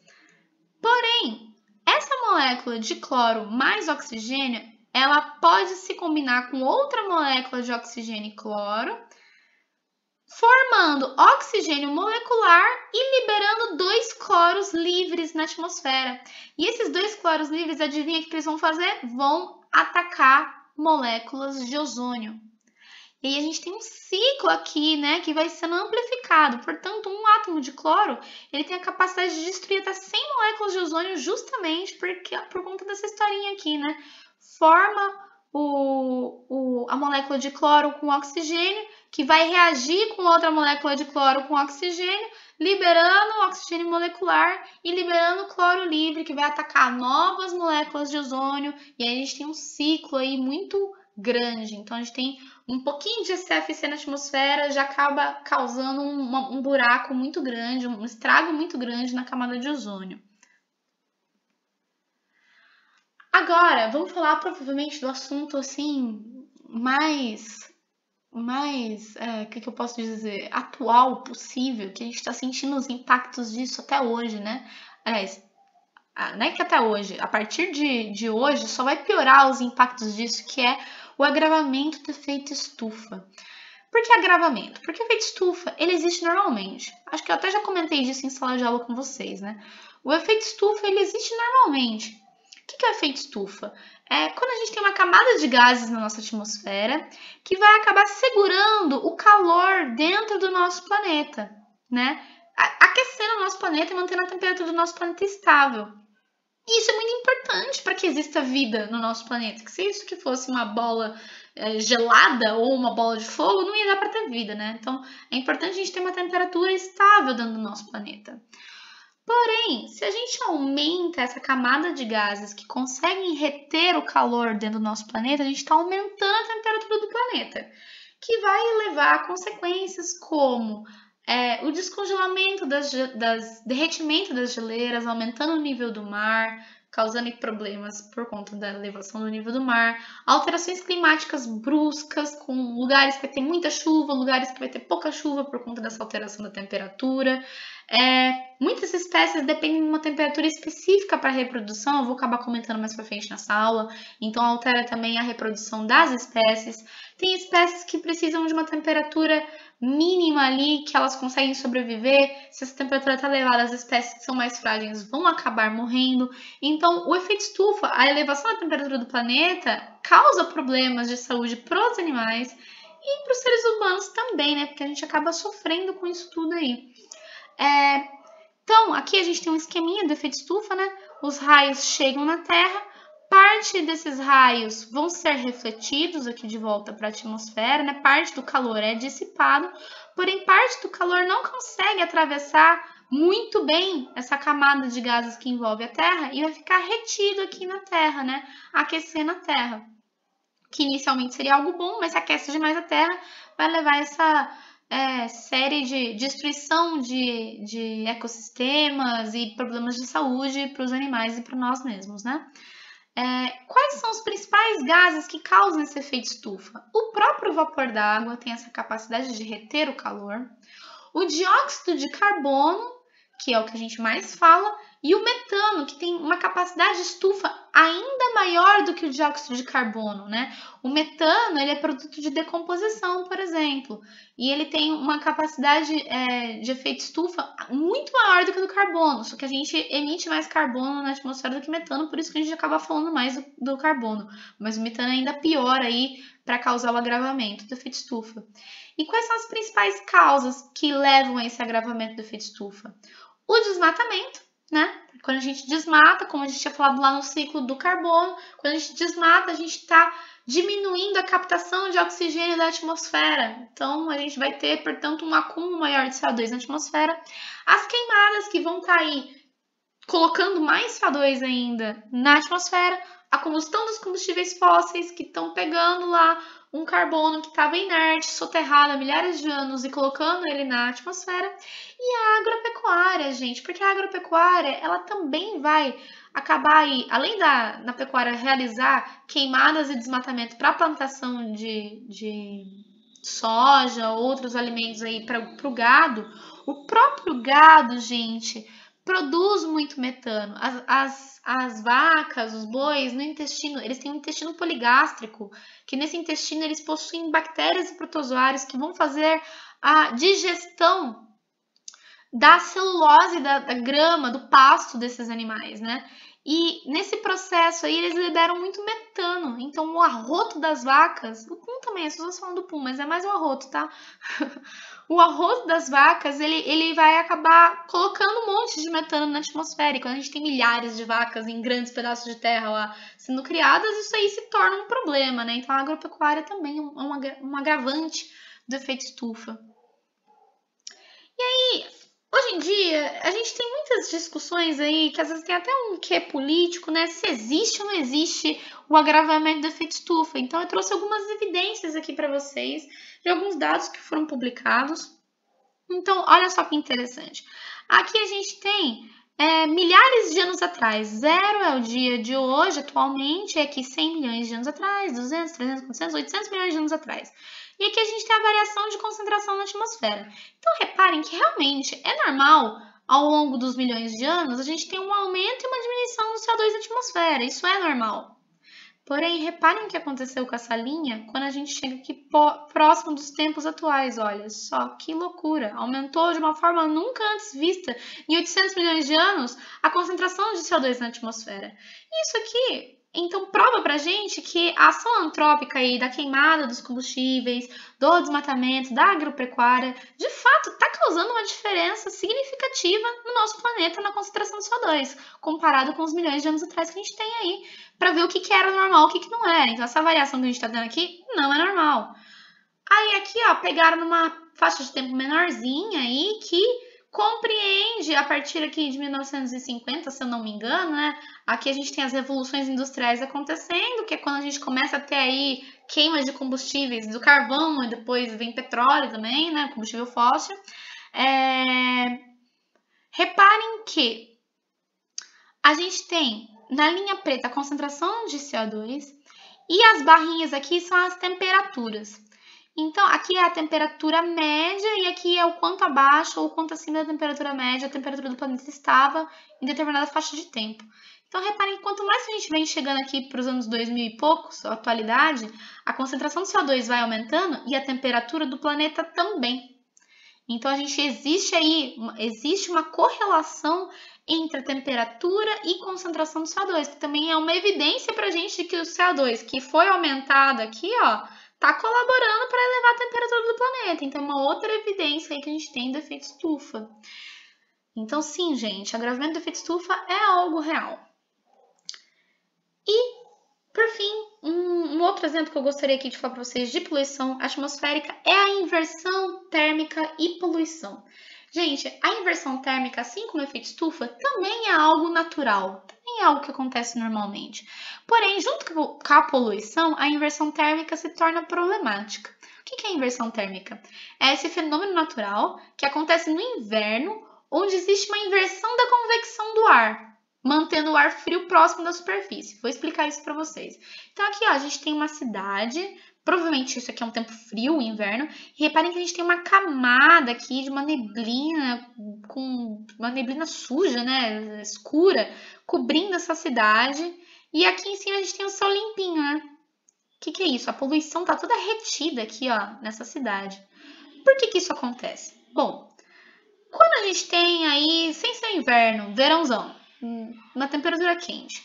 Porém, essa molécula de cloro mais oxigênio, ela pode se combinar com outra molécula de oxigênio e cloro formando oxigênio molecular e liberando 2 cloros livres na atmosfera. E esses 2 cloros livres, adivinha o que eles vão fazer? Vão atacar moléculas de ozônio. E aí a gente tem um ciclo aqui, né, que vai sendo amplificado. Portanto, um átomo de cloro, ele tem a capacidade de destruir até 100 moléculas de ozônio justamente por conta dessa historinha aqui, né? Forma a molécula de cloro com oxigênio, que vai reagir com outra molécula de cloro com oxigênio, liberando oxigênio molecular e liberando cloro livre, que vai atacar novas moléculas de ozônio. E aí a gente tem um ciclo aí muito grande. Então a gente tem um pouquinho de CFC na atmosfera, já acaba causando um buraco muito grande, um estrago muito grande na camada de ozônio. Agora, vamos falar provavelmente do assunto assim que eu posso dizer, atual possível, que a gente está sentindo os impactos disso até hoje, né? Aliás, não é que até hoje, a partir de hoje só vai piorar os impactos disso, que é o agravamento do efeito estufa. Por que agravamento? Porque o efeito estufa, ele existe normalmente. Acho que eu até já comentei disso em sala de aula com vocês, né? O efeito estufa, ele existe normalmente. O que é o efeito estufa? É quando a gente tem uma camada de gases na nossa atmosfera que vai acabar segurando o calor dentro do nosso planeta, né? Aquecendo o nosso planeta e mantendo a temperatura do nosso planeta estável. E isso é muito importante para que exista vida no nosso planeta. Que se isso que fosse uma bola gelada ou uma bola de fogo, não ia dar para ter vida, né? Então, é importante a gente ter uma temperatura estável dentro do nosso planeta. Porém, se a gente aumenta essa camada de gases que conseguem reter o calor dentro do nosso planeta, a gente está aumentando a temperatura do planeta, que vai levar a consequências como o descongelamento derretimento das geleiras, aumentando o nível do mar, causando problemas por conta da elevação do nível do mar, alterações climáticas bruscas, com lugares que vai ter muita chuva, lugares que vai ter pouca chuva por conta dessa alteração da temperatura. Muitas espécies dependem de uma temperatura específica para a reprodução, eu vou acabar comentando mais para frente nessa aula, então altera também a reprodução das espécies. Tem espécies que precisam de uma temperatura mínima ali, que elas conseguem sobreviver. Se essa temperatura está elevada, as espécies que são mais frágeis vão acabar morrendo. Então, o efeito estufa, a elevação da temperatura do planeta, causa problemas de saúde para os animais e para os seres humanos também, né? Porque a gente acaba sofrendo com isso tudo aí. Então, aqui a gente tem um esqueminha do efeito estufa, né? Os raios chegam na Terra, parte desses raios vão ser refletidos aqui de volta para a atmosfera, né? Parte do calor é dissipado, porém parte do calor não consegue atravessar muito bem essa camada de gases que envolve a Terra e vai ficar retido aqui na Terra, né? Aquecendo a Terra. Que inicialmente seria algo bom, mas se aquece demais a Terra, vai levar essa série de destruição de ecossistemas e problemas de saúde para os animais e para nós mesmos, né? Quais são os principais gases que causam esse efeito estufa? O próprio vapor d'água tem essa capacidade de reter o calor. O dióxido de carbono, que é o que a gente mais fala, e o metano, que tem uma capacidade de estufa ainda maior do que o dióxido de carbono, né? O metano, ele é produto de decomposição, por exemplo, e ele tem uma capacidade de efeito estufa muito maior do que o do carbono, só que a gente emite mais carbono na atmosfera do que metano, por isso que a gente acaba falando mais do carbono, mas o metano é ainda pior aí para causar o agravamento do efeito estufa. E quais são as principais causas que levam a esse agravamento do efeito estufa? O desmatamento, né? Quando a gente desmata, como a gente tinha falado lá no ciclo do carbono, quando a gente desmata, a gente está diminuindo a captação de oxigênio da atmosfera. Então, a gente vai ter, portanto, um acúmulo maior de CO2 na atmosfera. As queimadas que vão estar aí colocando mais CO2 ainda na atmosfera, a combustão dos combustíveis fósseis que estão pegando lá um carbono que estava inerte, soterrado há milhares de anos e colocando ele na atmosfera, e a agropecuária, gente, porque a agropecuária, ela também vai acabar aí, além da pecuária realizar queimadas e desmatamento para a plantação de soja, outros alimentos aí para o gado, o próprio gado, gente, produz muito metano. As vacas, os bois, no intestino, eles têm um intestino poligástrico, que nesse intestino eles possuem bactérias e protozoários que vão fazer a digestão da celulose, da grama, do pasto desses animais, né? E nesse processo aí eles liberam muito metano. Então o arroto das vacas, o pum também, as pessoas falam do pum, mas é mais o arroto, tá? O arroto das vacas, ele vai acabar colocando um monte de metano na atmosfera. E quando a gente tem milhares de vacas em grandes pedaços de terra lá sendo criadas, isso aí se torna um problema, né? Então a agropecuária também é um agravante do efeito estufa. E aí, hoje em dia, a gente tem muitas discussões aí, que às vezes tem até um quê político, né? Se existe ou não existe o agravamento do efeito estufa. Então, eu trouxe algumas evidências aqui para vocês, de alguns dados que foram publicados. Então, olha só que interessante. Aqui a gente tem milhares de anos atrás. 0 é o dia de hoje, atualmente, é aqui 100 milhões de anos atrás, 200, 300, 400, 800 milhões de anos atrás. E aqui a gente tem a variação de concentração na atmosfera. Então, reparem que realmente é normal, ao longo dos milhões de anos, a gente tem um aumento e uma diminuição do CO2 na atmosfera. Isso é normal. Porém, reparem o que aconteceu com essa linha quando a gente chega aqui próximo dos tempos atuais. Olha só que loucura! Aumentou de uma forma nunca antes vista em 800 milhões de anos a concentração de CO2 na atmosfera. Isso aqui, então, prova pra gente que a ação antrópica aí da queimada dos combustíveis, do desmatamento, da agropecuária, de fato está causando uma diferença significativa no nosso planeta na concentração de CO2, comparado com os milhões de anos atrás que a gente tem aí, para ver o que era normal e o que não era. Então, essa variação que a gente está vendo aqui não é normal. Aí, aqui, ó, pegaram numa faixa de tempo menorzinha aí que compreende a partir aqui de 1950, se eu não me engano, né? Aqui a gente tem as revoluções industriais acontecendo, que é quando a gente começa a ter aí queimas de combustíveis do carvão e depois vem petróleo também, né? Combustível fóssil. Reparem que a gente tem na linha preta a concentração de CO2 e as barrinhas aqui são as temperaturas. Então, aqui é a temperatura média e aqui é o quanto abaixo ou o quanto acima da temperatura média a temperatura do planeta estava em determinada faixa de tempo. Então, reparem que quanto mais a gente vem chegando aqui para os anos 2000 e poucos, a atualidade, a concentração de CO2 vai aumentando e a temperatura do planeta também. Então, existe uma correlação entre a temperatura e concentração do CO2, que também é uma evidência para a gente de que o CO2 que foi aumentado aqui, ó, está colaborando para elevar a temperatura do planeta. Então, é uma outra evidência aí que a gente tem do efeito estufa. Então, sim, gente, o agravamento do efeito estufa é algo real. E, por fim, um outro exemplo que eu gostaria aqui de falar para vocês de poluição atmosférica é a inversão térmica e poluição. Gente, a inversão térmica, assim como o efeito estufa, também é algo natural, também é algo que acontece normalmente. Porém, junto com a poluição, a inversão térmica se torna problemática. O que é a inversão térmica? É esse fenômeno natural que acontece no inverno, onde existe uma inversão da convecção do ar, mantendo o ar frio próximo da superfície. Vou explicar isso para vocês. Então, aqui ó, a gente tem uma cidade, provavelmente isso aqui é um tempo frio, inverno, e reparem que a gente tem uma camada aqui de uma neblina, com uma neblina suja, né, escura, cobrindo essa cidade, e aqui em cima a gente tem o céu limpinho, né? O que é isso? A poluição está toda retida aqui, ó, nessa cidade. Por que isso acontece? Bom, quando a gente tem aí, sem ser inverno, verãozão, uma temperatura quente,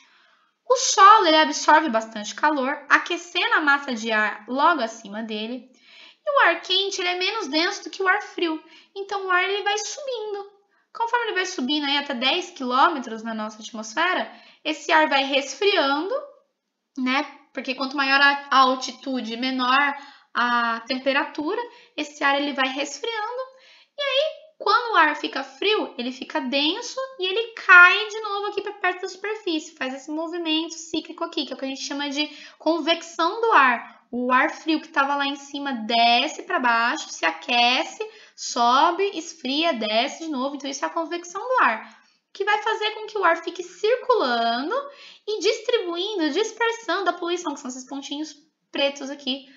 o solo ele absorve bastante calor, aquecendo a massa de ar logo acima dele. E o ar quente ele é menos denso do que o ar frio. Então o ar ele vai subindo. Conforme ele vai subindo aí até 10 km na nossa atmosfera, esse ar vai resfriando, né? Porque quanto maior a altitude, menor a temperatura, esse ar ele vai resfriando. E aí, quando o ar fica frio, ele fica denso e ele cai de novo aqui para perto da superfície. Faz esse movimento cíclico aqui, que é o que a gente chama de convecção do ar. O ar frio que estava lá em cima desce para baixo, se aquece, sobe, esfria, desce de novo. Então, isso é a convecção do ar, que vai fazer com que o ar fique circulando e distribuindo, dispersando a poluição, que são esses pontinhos pretos aqui,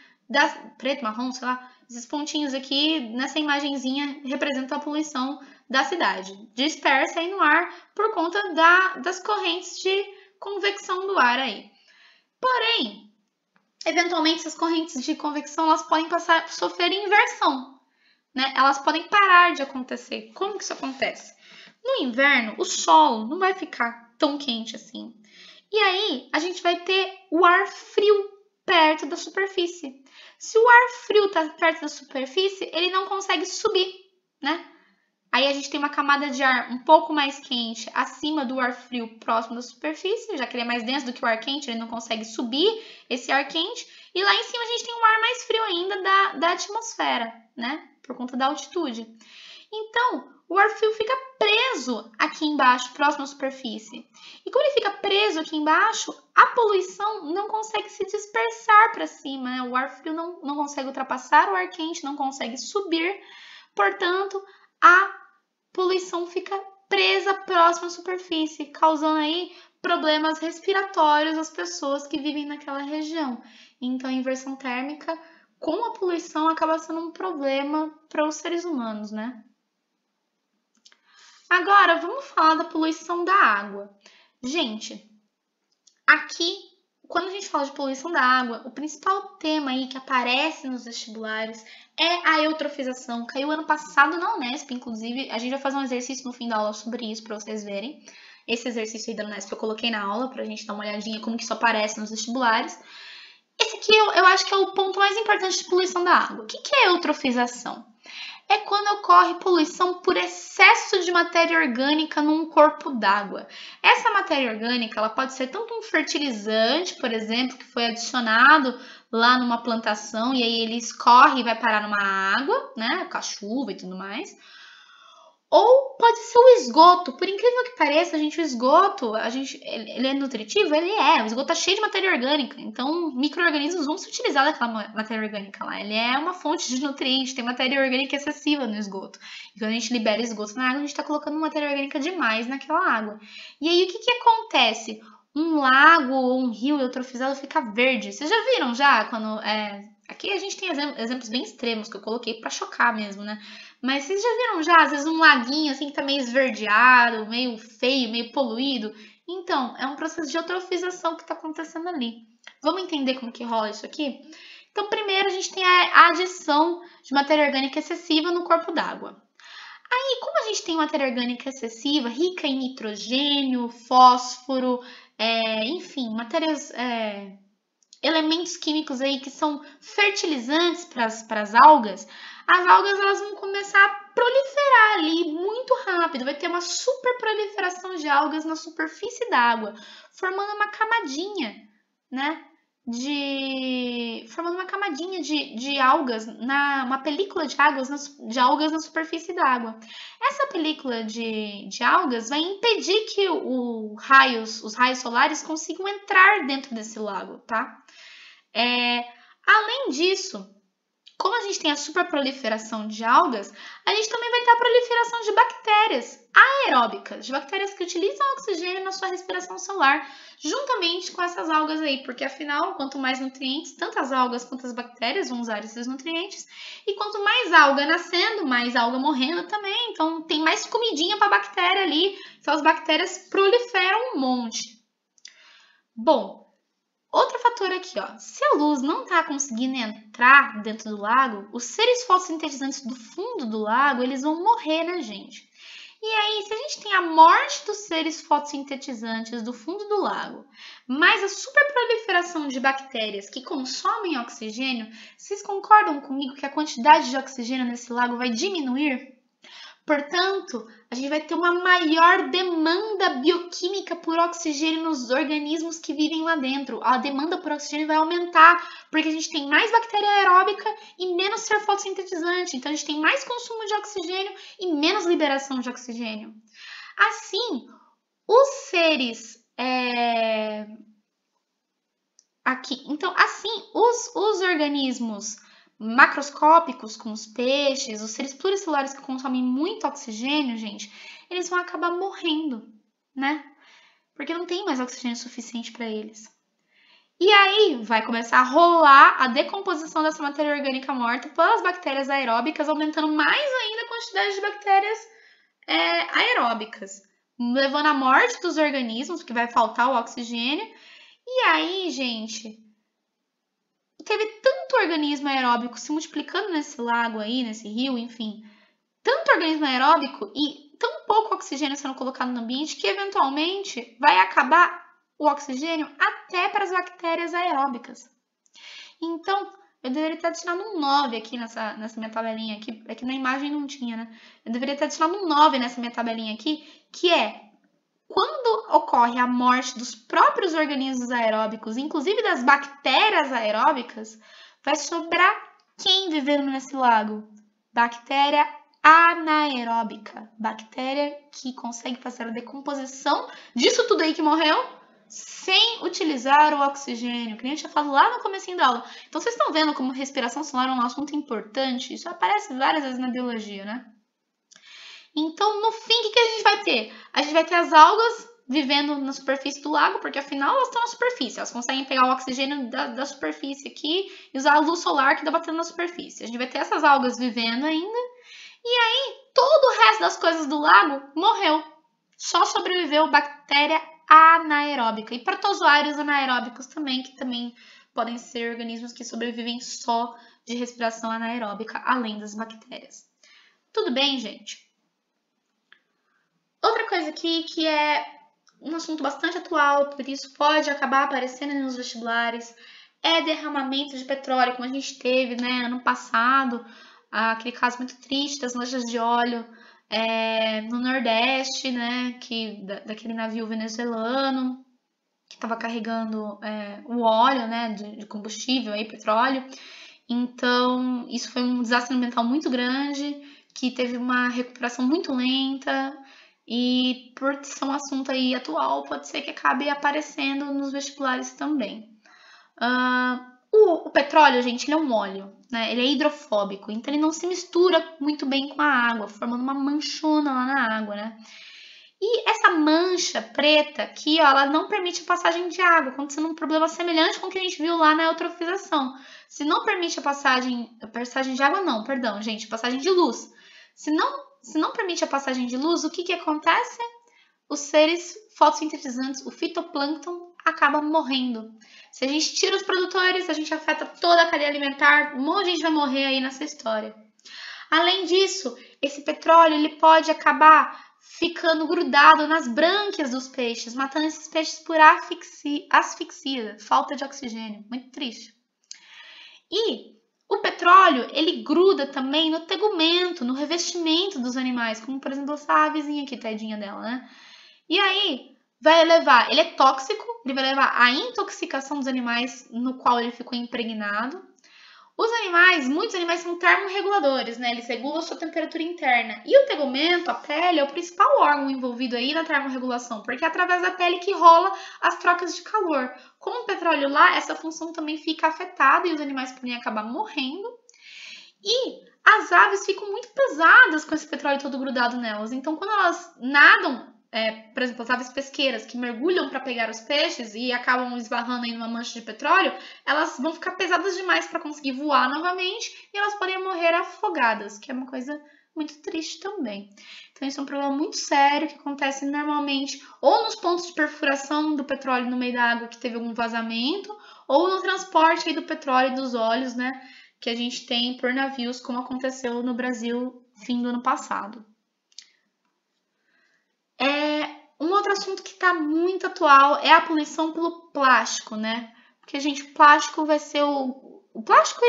preto, marrom, sei lá, esses pontinhos aqui nessa imagenzinha representam a poluição da cidade. Dispersa aí no ar por conta das correntes de convecção do ar aí. Porém, eventualmente essas correntes de convecção elas podem sofrer inversão. né? Elas podem parar de acontecer. Como que isso acontece? No inverno, o solo não vai ficar tão quente assim. E aí, a gente vai ter o ar frio perto da superfície. Se o ar frio está perto da superfície, ele não consegue subir, né? Aí a gente tem uma camada de ar um pouco mais quente acima do ar frio próximo da superfície, já que ele é mais denso do que o ar quente, ele não consegue subir esse ar quente. E lá em cima a gente tem um ar mais frio ainda da atmosfera, né? Por conta da altitude. Então, o ar frio fica preso aqui embaixo, próximo à superfície. E como ele fica preso aqui embaixo, a poluição não consegue se dispersar para cima, né? O ar frio não consegue ultrapassar o ar quente, não consegue subir. Portanto, a poluição fica presa próxima à superfície, causando aí problemas respiratórios às pessoas que vivem naquela região. Então, a inversão térmica com a poluição acaba sendo um problema para os seres humanos, né? Agora, vamos falar da poluição da água. Gente, aqui, quando a gente fala de poluição da água, o principal tema aí que aparece nos vestibulares é a eutrofização. Caiu ano passado na Unesp, inclusive. A gente vai fazer um exercício no fim da aula sobre isso, para vocês verem. Esse exercício aí da Unesp eu coloquei na aula, pra gente dar uma olhadinha como que isso aparece nos vestibulares. Esse aqui eu acho que é o ponto mais importante de poluição da água. O que é eutrofização? É quando ocorre poluição por excesso de matéria orgânica num corpo d'água. Essa matéria orgânica ela pode ser tanto um fertilizante, por exemplo, que foi adicionado lá numa plantação e aí ele escorre e vai parar numa água, né, com a chuva e tudo mais. Ou pode ser o esgoto. Por incrível que pareça, o esgoto, ele é nutritivo? Ele é. O esgoto tá cheio de matéria orgânica. Então, micro-organismos vão se utilizar daquela matéria orgânica lá. Ele é uma fonte de nutrientes, tem matéria orgânica excessiva no esgoto. E quando a gente libera esgoto na água, a gente está colocando matéria orgânica demais naquela água. E aí, o que acontece? Um lago ou um rio eutrofizado fica verde. Vocês já viram quando... Aqui a gente tem exemplos bem extremos que eu coloquei para chocar mesmo, né? Mas vocês já viram às vezes, um laguinho assim que tá meio esverdeado, meio feio, meio poluído? Então, é um processo de eutrofização que está acontecendo ali. Vamos entender como que rola isso aqui? Então, primeiro a gente tem a adição de matéria orgânica excessiva no corpo d'água. Aí, como a gente tem matéria orgânica excessiva, rica em nitrogênio, fósforo, enfim, elementos químicos aí que são fertilizantes para as algas elas vão começar a proliferar ali muito rápido. Vai ter uma super proliferação de algas na superfície da água, formando uma camadinha, né? Formando uma camadinha de algas, uma película de algas na superfície da água. Essa película de algas vai impedir que os raios solares consigam entrar dentro desse lago, tá? Além disso, como a gente tem a superproliferação de algas, a gente também vai ter a proliferação de bactérias aeróbicas, de bactérias que utilizam oxigênio na sua respiração celular, juntamente com essas algas aí, porque afinal, quanto mais nutrientes, tanto as algas quanto as bactérias vão usar esses nutrientes, e quanto mais alga nascendo, mais alga morrendo também, então tem mais comidinha para a bactéria ali, então as bactérias proliferam um monte. Bom, outro fator aqui, ó. Se a luz não está conseguindo entrar dentro do lago, os seres fotossintetizantes do fundo do lago, eles vão morrer, né, gente? E aí, se a gente tem a morte dos seres fotossintetizantes do fundo do lago, mais a superproliferação de bactérias que consomem oxigênio, vocês concordam comigo que a quantidade de oxigênio nesse lago vai diminuir? Portanto, a gente vai ter uma maior demanda bioquímica por oxigênio nos organismos que vivem lá dentro. A demanda por oxigênio vai aumentar, porque a gente tem mais bactéria aeróbica e menos ser fotossintetizante. Então, a gente tem mais consumo de oxigênio e menos liberação de oxigênio. Assim, os seres... os organismos macroscópicos, como os peixes, os seres pluricelulares que consomem muito oxigênio, gente, eles vão acabar morrendo, né? Porque não tem mais oxigênio suficiente para eles. E aí vai começar a rolar a decomposição dessa matéria orgânica morta pelas bactérias aeróbicas, aumentando mais ainda a quantidade de bactérias aeróbicas, levando à morte dos organismos, porque vai faltar o oxigênio. E aí, gente, teve tanto organismo aeróbico se multiplicando nesse lago aí, nesse rio, enfim, tanto organismo aeróbico e tão pouco oxigênio sendo colocado no ambiente que eventualmente vai acabar o oxigênio até para as bactérias aeróbicas. Então, eu deveria estar adicionando um 9 aqui nessa minha tabelinha aqui, é que na imagem não tinha, né? Eu deveria estar adicionando um 9 nessa minha tabelinha aqui, que é quando ocorre a morte dos próprios organismos aeróbicos, inclusive das bactérias aeróbicas, vai sobrar quem vivendo nesse lago? Bactéria anaeróbica, bactéria que consegue fazer a decomposição disso tudo aí que morreu sem utilizar o oxigênio, que nem eu tinha falado lá no comecinho da aula. Então, vocês estão vendo como respiração solar é um assunto importante? Isso aparece várias vezes na biologia, né? Então, no fim, o que a gente vai ter? A gente vai ter as algas vivendo na superfície do lago, porque afinal elas estão na superfície. Elas conseguem pegar o oxigênio da superfície aqui e usar a luz solar que está batendo na superfície. A gente vai ter essas algas vivendo ainda. E aí, todo o resto das coisas do lago morreu. Só sobreviveu bactéria anaeróbica. E protozoários anaeróbicos também, que também podem ser organismos que sobrevivem só de respiração anaeróbica, além das bactérias. Tudo bem, gente? Outra coisa aqui que é um assunto bastante atual, por isso pode acabar aparecendo nos vestibulares, é derramamento de petróleo, como a gente teve, né, ano passado, aquele caso muito triste das lanchas de óleo no Nordeste, né, daquele navio venezuelano que estava carregando o óleo, né, de combustível, aí, petróleo. Então, isso foi um desastre ambiental muito grande, que teve uma recuperação muito lenta, e por ser um assunto aí atual, pode ser que acabe aparecendo nos vestibulares também. O petróleo, gente, ele é um óleo, né? Ele é hidrofóbico, então ele não se mistura muito bem com a água, formando uma manchona lá na água, né? E essa mancha preta aqui, ó, ela não permite a passagem de água, acontecendo um problema semelhante com o que a gente viu lá na eutrofização. Se não permite a passagem de água, não, perdão, gente, passagem de luz. Se não permite a passagem de luz, o que acontece? Os seres fotossintetizantes, o fitoplâncton, acaba morrendo. Se a gente tira os produtores, a gente afeta toda a cadeia alimentar, um monte de gente vai morrer aí nessa história. Além disso, esse petróleo ele pode acabar ficando grudado nas brânquias dos peixes, matando esses peixes por asfixia, falta de oxigênio. Muito triste. E o petróleo, ele gruda também no tegumento, no revestimento dos animais, como por exemplo essa avezinha aqui, tadinha dela, né? E aí, ele é tóxico, ele vai levar à intoxicação dos animais no qual ele ficou impregnado. Muitos animais são termorreguladores, né? Eles regulam a sua temperatura interna. E o tegumento, a pele, é o principal órgão envolvido aí na termorregulação, porque é através da pele que rola as trocas de calor. Com o petróleo lá, essa função também fica afetada e os animais podem acabar morrendo. E as aves ficam muito pesadas com esse petróleo todo grudado nelas. Então, quando elas nadam, por exemplo, as aves pesqueiras que mergulham para pegar os peixes e acabam esbarrando em uma mancha de petróleo, elas vão ficar pesadas demais para conseguir voar novamente e elas podem morrer afogadas, que é uma coisa muito triste também. Então, isso é um problema muito sério que acontece normalmente ou nos pontos de perfuração do petróleo no meio da água que teve algum vazamento, ou no transporte aí do petróleo e dos óleos, né, que a gente tem por navios, como aconteceu no Brasil fim do ano passado. Um outro assunto que está muito atual é a poluição pelo plástico, né? Porque, gente, o plástico vai ser o plástico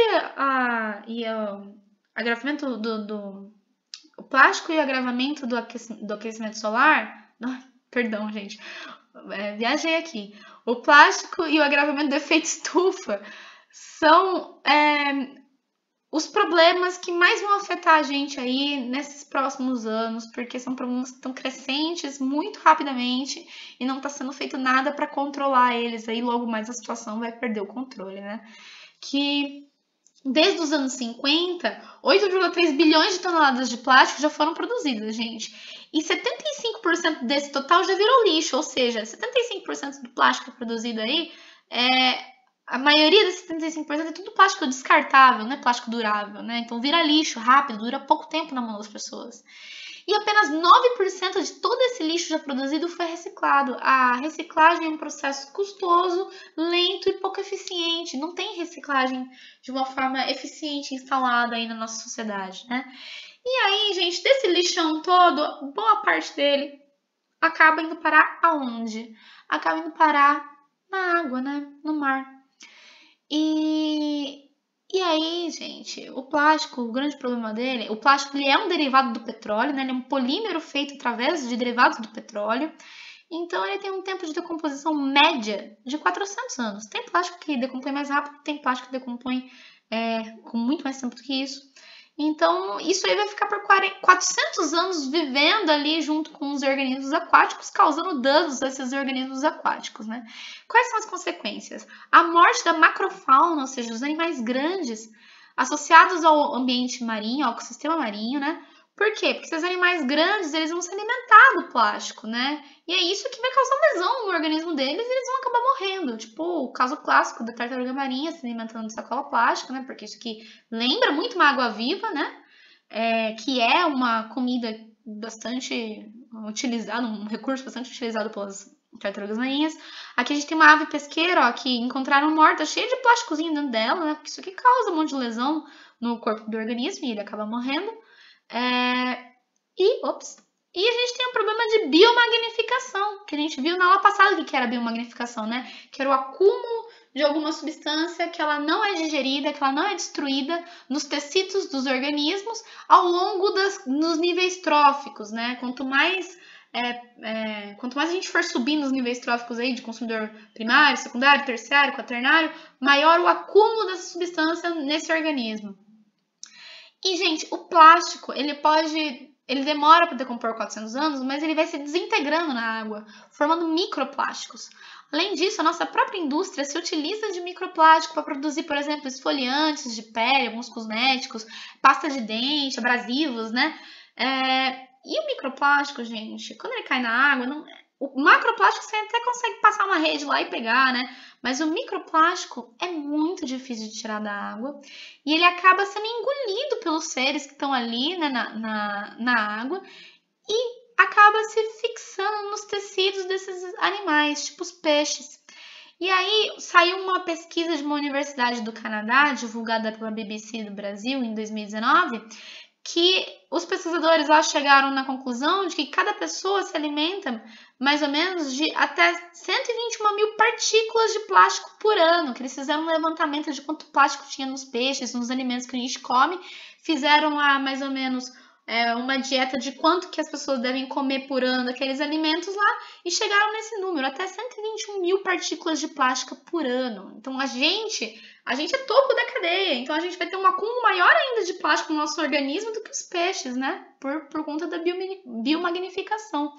e o agravamento o plástico e o agravamento do aquecimento solar. Perdão, gente. Viajei aqui. O plástico e o agravamento do efeito estufa são os problemas que mais vão afetar a gente aí nesses próximos anos, porque são problemas que estão crescentes muito rapidamente e não está sendo feito nada para controlar eles. Aí logo mais a situação vai perder o controle, né? Que desde os anos 50, 8,3 bilhões de toneladas de plástico já foram produzidas, gente. E 75% desse total já virou lixo, ou seja, 75% do plástico produzido aí a maioria desses 75% é tudo plástico descartável, não é plástico durável, né? Então vira lixo rápido, dura pouco tempo na mão das pessoas. E apenas 9% de todo esse lixo já produzido foi reciclado. A reciclagem é um processo custoso, lento e pouco eficiente. Não tem reciclagem de uma forma eficiente instalada aí na nossa sociedade, né? E aí, gente, desse lixão todo, boa parte dele acaba indo parar aonde? Acaba indo parar na água, né? No mar. E aí, gente, o plástico, o grande problema dele, o plástico ele é um derivado do petróleo, né? Ele é um polímero feito através de derivados do petróleo. Então ele tem um tempo de decomposição média de 400 anos. Tem plástico que decompõe mais rápido, tem plástico que decompõe com muito mais tempo do que isso. Então, isso aí vai ficar por 400 anos vivendo ali junto com os organismos aquáticos, causando danos a esses organismos aquáticos, né? Quais são as consequências? A morte da macrofauna, ou seja, dos animais grandes, associados ao ambiente marinho, ao ecossistema marinho, né? Por quê? Porque esses animais grandes, eles vão se alimentar do plástico, né? E é isso que vai causar lesão no organismo deles e eles vão acabar morrendo. Tipo, o caso clássico da tartaruga marinha se alimentando de sacola plástica, né? Porque isso aqui lembra muito uma água-viva, né? Que é uma comida bastante utilizada, um recurso bastante utilizado pelas tartarugas marinhas. Aqui a gente tem uma ave pesqueira, ó, que encontraram morta, cheia de plásticozinho dentro dela, né? Porque isso aqui causa um monte de lesão no corpo do organismo e ele acaba morrendo. E a gente tem um problema de biomagnificação, que a gente viu na aula passada que era biomagnificação, né? Que era o acúmulo de alguma substância que ela não é digerida, que ela não é destruída nos tecidos dos organismos ao longo dos níveis tróficos, né? Quanto mais a gente for subindo os níveis tróficos aí de consumidor primário, secundário, terciário, quaternário, maior o acúmulo dessa substância nesse organismo. E, gente, o plástico, ele demora para decompor 400 anos, mas ele vai se desintegrando na água, formando microplásticos. Além disso, a nossa própria indústria se utiliza de microplástico para produzir, por exemplo, esfoliantes de pele, alguns cosméticos, pasta de dente, abrasivos, né? E o microplástico, gente, quando ele cai na água, o macroplástico você até consegue passar uma rede lá e pegar, né? Mas o microplástico é muito difícil de tirar da água e ele acaba sendo engolido pelos seres que estão ali, né, na água e acaba se fixando nos tecidos desses animais, tipo os peixes. E aí saiu uma pesquisa de uma universidade do Canadá, divulgada pela BBC do Brasil em 2019, que os pesquisadores lá chegaram na conclusão de que cada pessoa se alimenta mais ou menos de até 121 mil partículas de plástico por ano, que eles fizeram um levantamento de quanto plástico tinha nos peixes, nos alimentos que a gente come, fizeram lá mais ou menos uma dieta de quanto que as pessoas devem comer por ano daqueles alimentos lá e chegaram nesse número, até 121 mil partículas de plástico por ano. Então a gente é topo da cadeia, então a gente vai ter um acúmulo maior ainda de plástico no nosso organismo do que os peixes, né? Por conta da biomagnificação.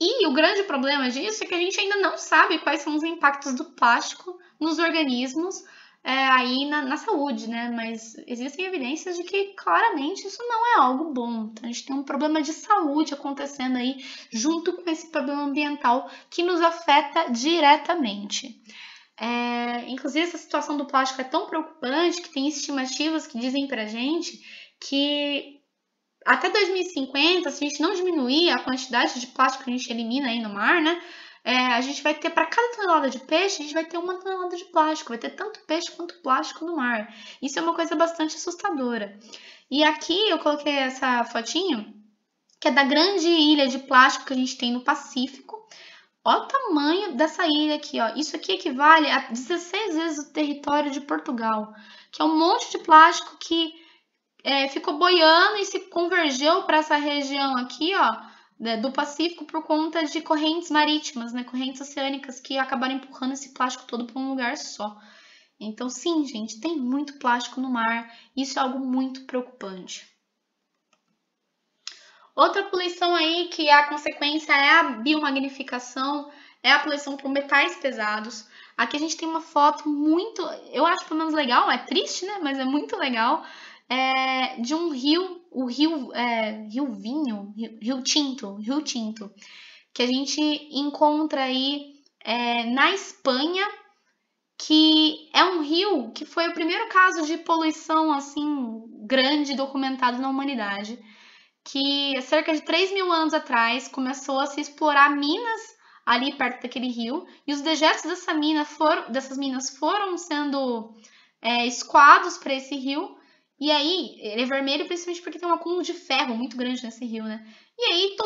E o grande problema disso é que a gente ainda não sabe quais são os impactos do plástico nos organismos aí na saúde, né? Mas existem evidências de que claramente isso não é algo bom. Então a gente tem um problema de saúde acontecendo aí junto com esse problema ambiental que nos afeta diretamente. Inclusive essa situação do plástico é tão preocupante que tem estimativas que dizem pra gente que até 2050, se a gente não diminuir a quantidade de plástico que a gente elimina aí no mar, né? A gente vai ter, para cada tonelada de peixe, a gente vai ter 1 tonelada de plástico. Vai ter tanto peixe quanto plástico no mar. Isso é uma coisa bastante assustadora. E aqui eu coloquei essa fotinho, que é da grande ilha de plástico que a gente tem no Pacífico. Olha o tamanho dessa ilha aqui, ó. Isso aqui equivale a 16 vezes o território de Portugal, que é um monte de plástico que ficou boiando e se convergeu para essa região aqui, ó, do Pacífico por conta de correntes marítimas, né, correntes oceânicas que acabaram empurrando esse plástico todo para um lugar só. Então, sim, gente, tem muito plástico no mar. Isso é algo muito preocupante. Outra poluição aí que a consequência é a biomagnificação, é a poluição por metais pesados. Aqui a gente tem uma foto muito, eu acho pelo menos legal, é triste, né, mas é muito legal, de um rio, o rio Tinto, que a gente encontra aí na Espanha, que é um rio que foi o primeiro caso de poluição assim grande documentado na humanidade. que cerca de 3.000 anos atrás começou a se explorar minas ali perto daquele rio, e os dejetos dessas minas foram sendo escoados para esse rio. E aí, ele é vermelho principalmente porque tem um acúmulo de ferro muito grande nesse rio, né? E aí,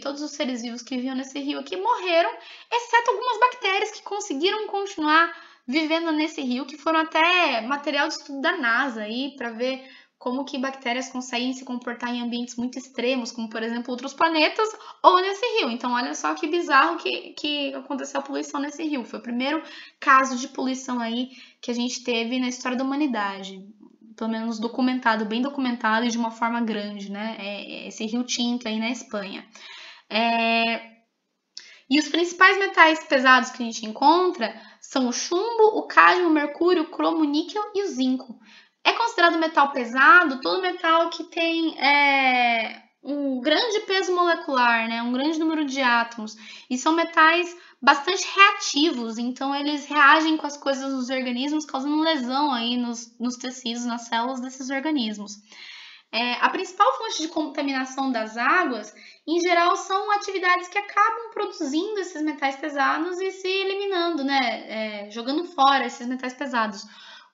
todos os seres vivos que viviam nesse rio aqui morreram, exceto algumas bactérias que conseguiram continuar vivendo nesse rio, que foram até material de estudo da NASA aí, para ver como que bactérias conseguem se comportar em ambientes muito extremos, como, por exemplo, outros planetas ou nesse rio. Então, olha só que bizarro que aconteceu a poluição nesse rio. Foi o primeiro caso de poluição aí que a gente teve na história da humanidade, pelo menos documentado, bem documentado e de uma forma grande, né? Esse rio Tinto aí na Espanha. E os principais metais pesados que a gente encontra são o chumbo, o cádmio, o mercúrio, o cromo, o níquel e o zinco. É considerado metal pesado todo metal que tem um grande peso molecular, né? Um grande número de átomos. E são metais bastante reativos, então eles reagem com as coisas nos organismos, causando lesão aí nos tecidos, nas células desses organismos. A principal fonte de contaminação das águas, em geral, são atividades que acabam produzindo esses metais pesados e se eliminando, né? Jogando fora esses metais pesados,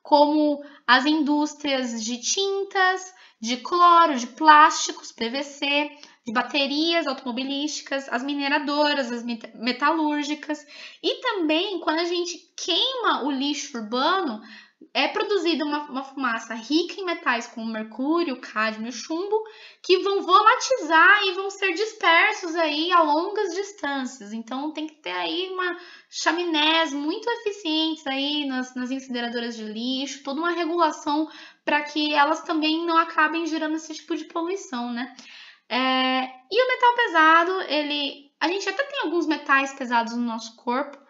como as indústrias de tintas, de cloro, de plásticos, PVC, de baterias automobilísticas, as mineradoras, as metalúrgicas, e também quando a gente queima o lixo urbano, é produzida uma fumaça rica em metais como mercúrio, cádmio e chumbo, que vão volatizar e vão ser dispersos aí a longas distâncias. Então tem que ter aí uma chaminés muito eficientes aí nas incineradoras de lixo, toda uma regulação para que elas também não acabem gerando esse tipo de poluição, né? E o metal pesado, a gente até tem alguns metais pesados no nosso corpo,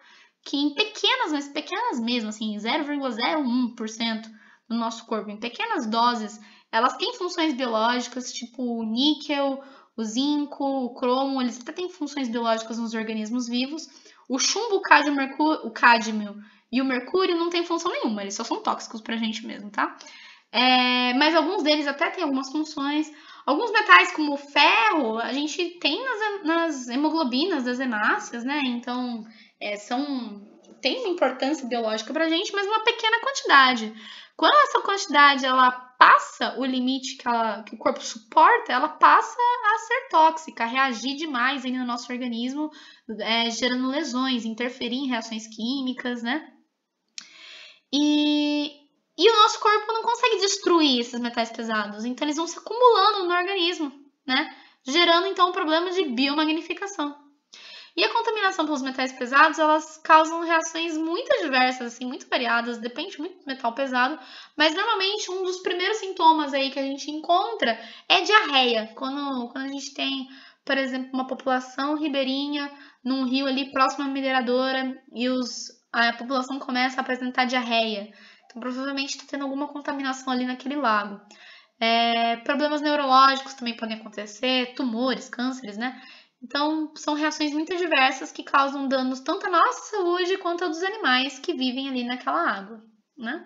que em pequenas, mas pequenas mesmo, assim, 0,01% do nosso corpo, em pequenas doses, elas têm funções biológicas, tipo o níquel, o zinco, o cromo, eles até têm funções biológicas nos organismos vivos. O chumbo, o cádmio e o mercúrio não têm função nenhuma, eles só são tóxicos pra gente mesmo, tá? Mas alguns deles até têm algumas funções. Alguns metais, como o ferro, a gente tem nas hemoglobinas das hemácias, né? Então, tem uma importância biológica para a gente, mas uma pequena quantidade. Quando essa quantidade ela passa o limite que o corpo suporta, ela passa a ser tóxica, a reagir demais aí no nosso organismo, gerando lesões, interferir em reações químicas, né? E o nosso corpo não consegue destruir esses metais pesados, então eles vão se acumulando no organismo, né? Gerando então um problema de biomagnificação. E a contaminação pelos metais pesados, elas causam reações muito diversas, assim, muito variadas, depende muito do metal pesado, mas normalmente um dos primeiros sintomas aí que a gente encontra é diarreia, quando a gente tem, por exemplo, uma população ribeirinha num rio ali próximo à mineradora e a população começa a apresentar diarreia. Então, provavelmente está tendo alguma contaminação ali naquele lago. Problemas neurológicos também podem acontecer, tumores, cânceres, né? Então, são reações muito diversas que causam danos tanto à nossa saúde quanto a dos animais que vivem ali naquela água, né?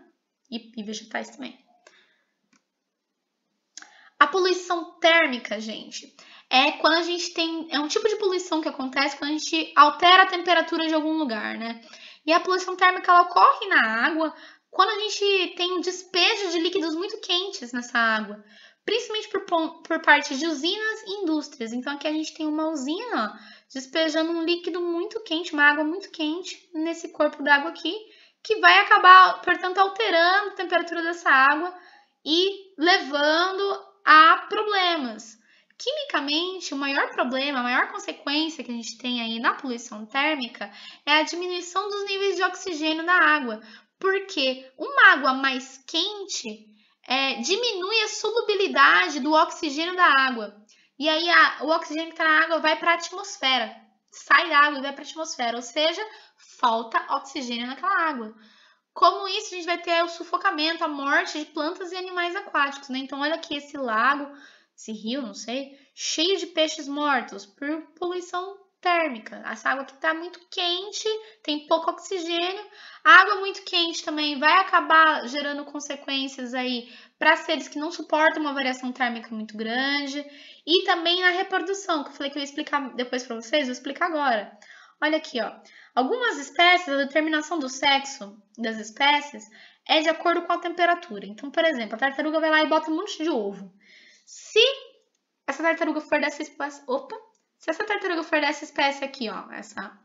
E vegetais também. A poluição térmica, gente, quando a gente é um tipo de poluição que acontece quando a gente altera a temperatura de algum lugar, né? E a poluição térmica ela ocorre na água quando a gente tem um despejo de líquidos muito quentes nessa água, principalmente por parte de usinas e indústrias. Então aqui a gente tem uma usina despejando um líquido muito quente, uma água muito quente nesse corpo d'água aqui, que vai acabar, portanto, alterando a temperatura dessa água e levando a problemas. Quimicamente, o maior problema, a maior consequência que a gente tem aí na poluição térmica é a diminuição dos níveis de oxigênio na água, porque uma água mais quente diminui a solubilidade do oxigênio da água. E aí o oxigênio que está na água vai para a atmosfera, sai da água e vai para a atmosfera, ou seja, falta oxigênio naquela água. Como isso, a gente vai ter o sufocamento, a morte de plantas e animais aquáticos, né? Então, olha aqui esse lago, esse rio, não sei, cheio de peixes mortos por poluição térmica. Essa água que está muito quente, tem pouco oxigênio. A água muito quente também vai acabar gerando consequências aí para seres que não suportam uma variação térmica muito grande. E também na reprodução, que eu falei que eu ia explicar depois para vocês, vou explicar agora. Olha aqui, ó. Algumas espécies, a determinação do sexo das espécies é de acordo com a temperatura. Então, por exemplo, a tartaruga vai lá e bota um monte de ovo. Se essa tartaruga for dessa espécie... Se essa tartaruga for dessa espécie aqui, ó, essa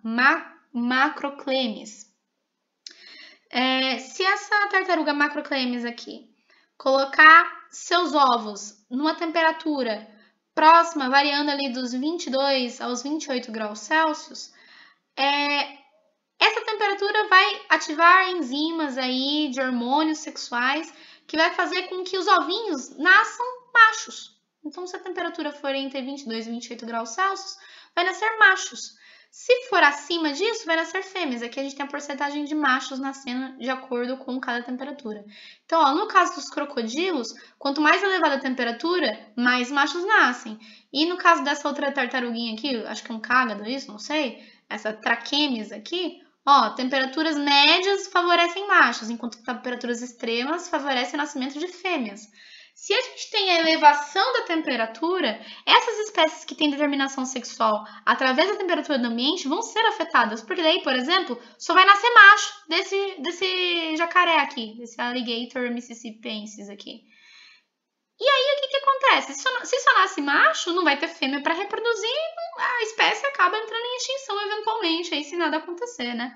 Macroclemis. Se essa tartaruga Macroclemis aqui colocar seus ovos numa temperatura próxima, variando ali dos 22 aos 28 graus Celsius, essa temperatura vai ativar enzimas aí de hormônios sexuais que vai fazer com que os ovinhos nasçam machos. Então, se a temperatura for entre 22 e 28 graus Celsius, vai nascer machos. Se for acima disso, vai nascer fêmeas. Aqui a gente tem a porcentagem de machos nascendo de acordo com cada temperatura. Então, ó, no caso dos crocodilos, quanto mais elevada a temperatura, mais machos nascem. E no caso dessa outra tartaruguinha aqui, acho que é um cágado isso, não sei, essa Trachemis aqui, ó, temperaturas médias favorecem machos, enquanto temperaturas extremas favorecem o nascimento de fêmeas. Se a gente tem a elevação da temperatura, essas espécies que têm determinação sexual através da temperatura do ambiente vão ser afetadas, porque daí, por exemplo, só vai nascer macho desse jacaré aqui, desse alligator mississippiensis aqui. E aí, o que acontece? Se só nasce macho, não vai ter fêmea para reproduzir, a espécie acaba entrando em extinção eventualmente, aí se nada acontecer, né?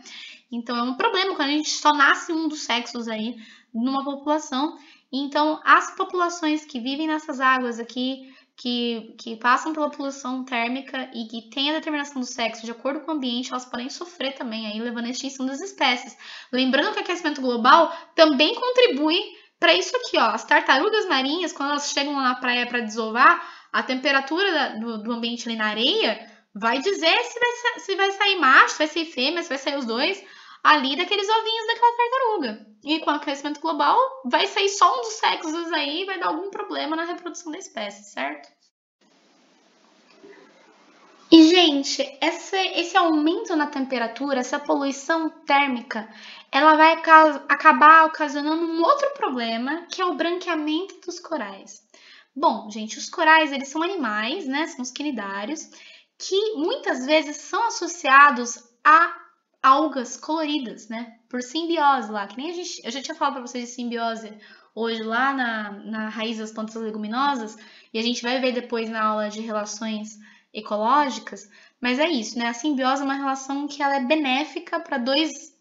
Então, é um problema quando a gente só nasce um dos sexos aí numa população. Então, as populações que vivem nessas águas aqui, que passam pela poluição térmica e que têm a determinação do sexo de acordo com o ambiente, elas podem sofrer também, aí levando à extinção das espécies. Lembrando que o aquecimento global também contribui para isso aqui, ó. As tartarugas marinhas, quando elas chegam lá na praia para desovar, a temperatura do ambiente ali na areia vai dizer se vai sair macho, se vai sair fêmea, se vai sair os dois ali daqueles ovinhos daquela tartaruga. E com o aquecimento global, vai sair só um dos sexos aí e vai dar algum problema na reprodução da espécie, certo? E, gente, esse aumento na temperatura, essa poluição térmica, ela vai acabar ocasionando um outro problema, que é o branqueamento dos corais. Bom, gente, os corais, eles são animais, né? São os quinidários, que muitas vezes são associados a algas coloridas, né? Por simbiose lá, que nem eu já tinha falado para vocês de simbiose hoje lá na raiz das plantas leguminosas, e a gente vai ver depois na aula de relações ecológicas, mas é isso, né? A simbiose é uma relação que ela é benéfica para dois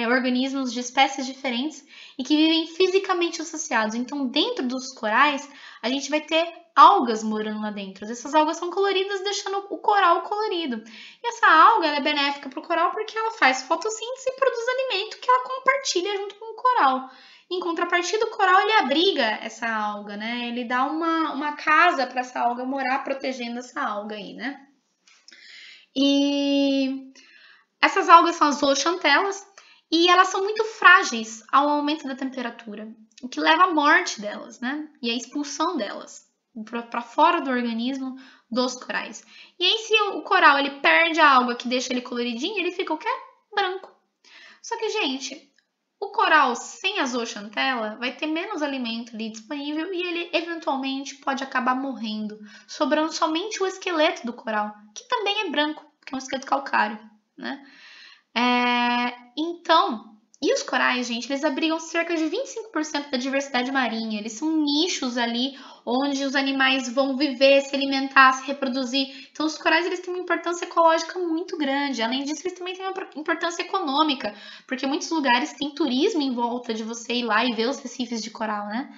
organismos de espécies diferentes e que vivem fisicamente associados. Então, dentro dos corais, a gente vai ter algas morando lá dentro. Essas algas são coloridas, deixando o coral colorido. E essa alga ela é benéfica para o coral porque ela faz fotossíntese e produz alimento que ela compartilha junto com o coral. Em contrapartida, o coral ele abriga essa alga, né? Ele dá uma casa para essa alga morar, protegendo essa alga aí, né? E essas algas são as zooxantelas e elas são muito frágeis ao aumento da temperatura, o que leva à morte delas, né? E à expulsão delas para fora do organismo dos corais. E aí, se o coral ele perde a alga que deixa ele coloridinho, ele fica o quê? Branco. Só que, gente, o coral sem a zooxantela vai ter menos alimento ali disponível e ele eventualmente pode acabar morrendo, sobrando somente o esqueleto do coral, que também é branco, que é um esqueleto calcário, né? Então, e os corais, gente, eles abrigam cerca de 25% da diversidade marinha. Eles são nichos ali onde os animais vão viver, se alimentar, se reproduzir. Então, os corais eles têm uma importância ecológica muito grande. Além disso, eles também têm uma importância econômica, porque muitos lugares têm turismo em volta de você ir lá e ver os recifes de coral, né?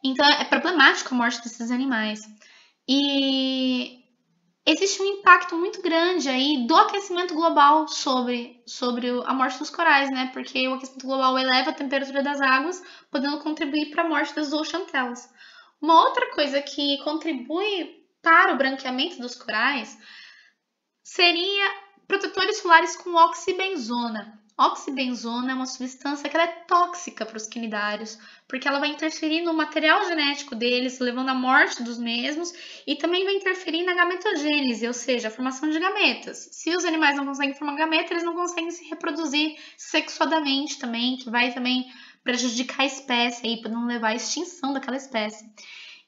Então, é problemático a morte desses animais. E existe um impacto muito grande aí do aquecimento global sobre a morte dos corais, né? Porque o aquecimento global eleva a temperatura das águas, podendo contribuir para a morte das zooxantelas. Uma outra coisa que contribui para o branqueamento dos corais seria protetores solares com oxibenzona. Oxibenzona é uma substância que ela é tóxica para os quinidários, porque ela vai interferir no material genético deles, levando à morte dos mesmos, e também vai interferir na gametogênese, ou seja, a formação de gametas. Se os animais não conseguem formar gameta, eles não conseguem se reproduzir sexuadamente também, que vai também prejudicar a espécie, aí, podendo levar à extinção daquela espécie.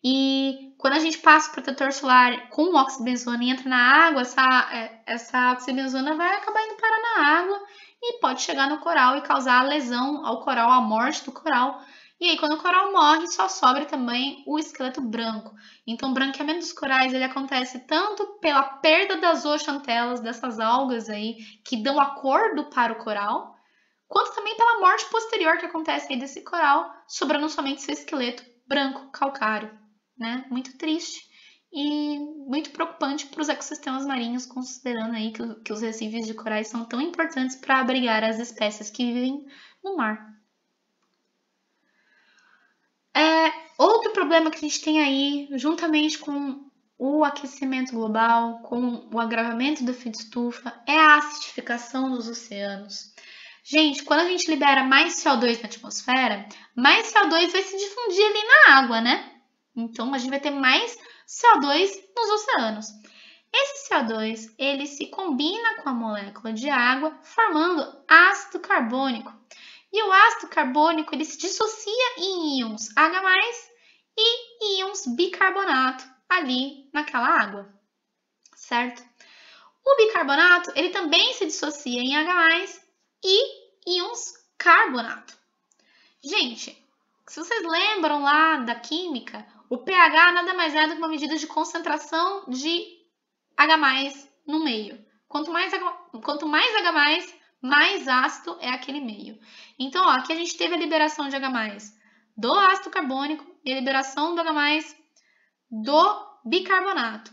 E quando a gente passa o protetor solar com oxibenzona e entra na água, essa oxibenzona vai acabar indo parar na água e pode chegar no coral e causar lesão ao coral, a morte do coral. E aí, quando o coral morre, só sobra também o esqueleto branco. Então, o branqueamento dos corais ele acontece tanto pela perda das zooxantelas, dessas algas aí, que dão acordo para o coral, quanto também pela morte posterior que acontece aí desse coral, sobrando somente seu esqueleto branco, calcário, né? Muito triste e muito preocupante para os ecossistemas marinhos, considerando aí que os recifes de corais são tão importantes para abrigar as espécies que vivem no mar. Outro problema que a gente tem aí, juntamente com o aquecimento global, com o agravamento do efeito estufa, é a acidificação dos oceanos. Gente, quando a gente libera mais CO2 na atmosfera, mais CO2 vai se difundir ali na água, né? Então, a gente vai ter mais CO2 nos oceanos. Esse CO2, ele se combina com a molécula de água, formando ácido carbônico. E o ácido carbônico, ele se dissocia em íons H+, e íons bicarbonato ali naquela água, certo? O bicarbonato, ele também se dissocia em H+, e íons carbonato. Gente, se vocês lembram lá da química, o pH nada mais é do que uma medida de concentração de H+ no meio. Quanto mais H+, mais ácido é aquele meio. Então, ó, aqui a gente teve a liberação de H+ do ácido carbônico e a liberação do H+ do bicarbonato.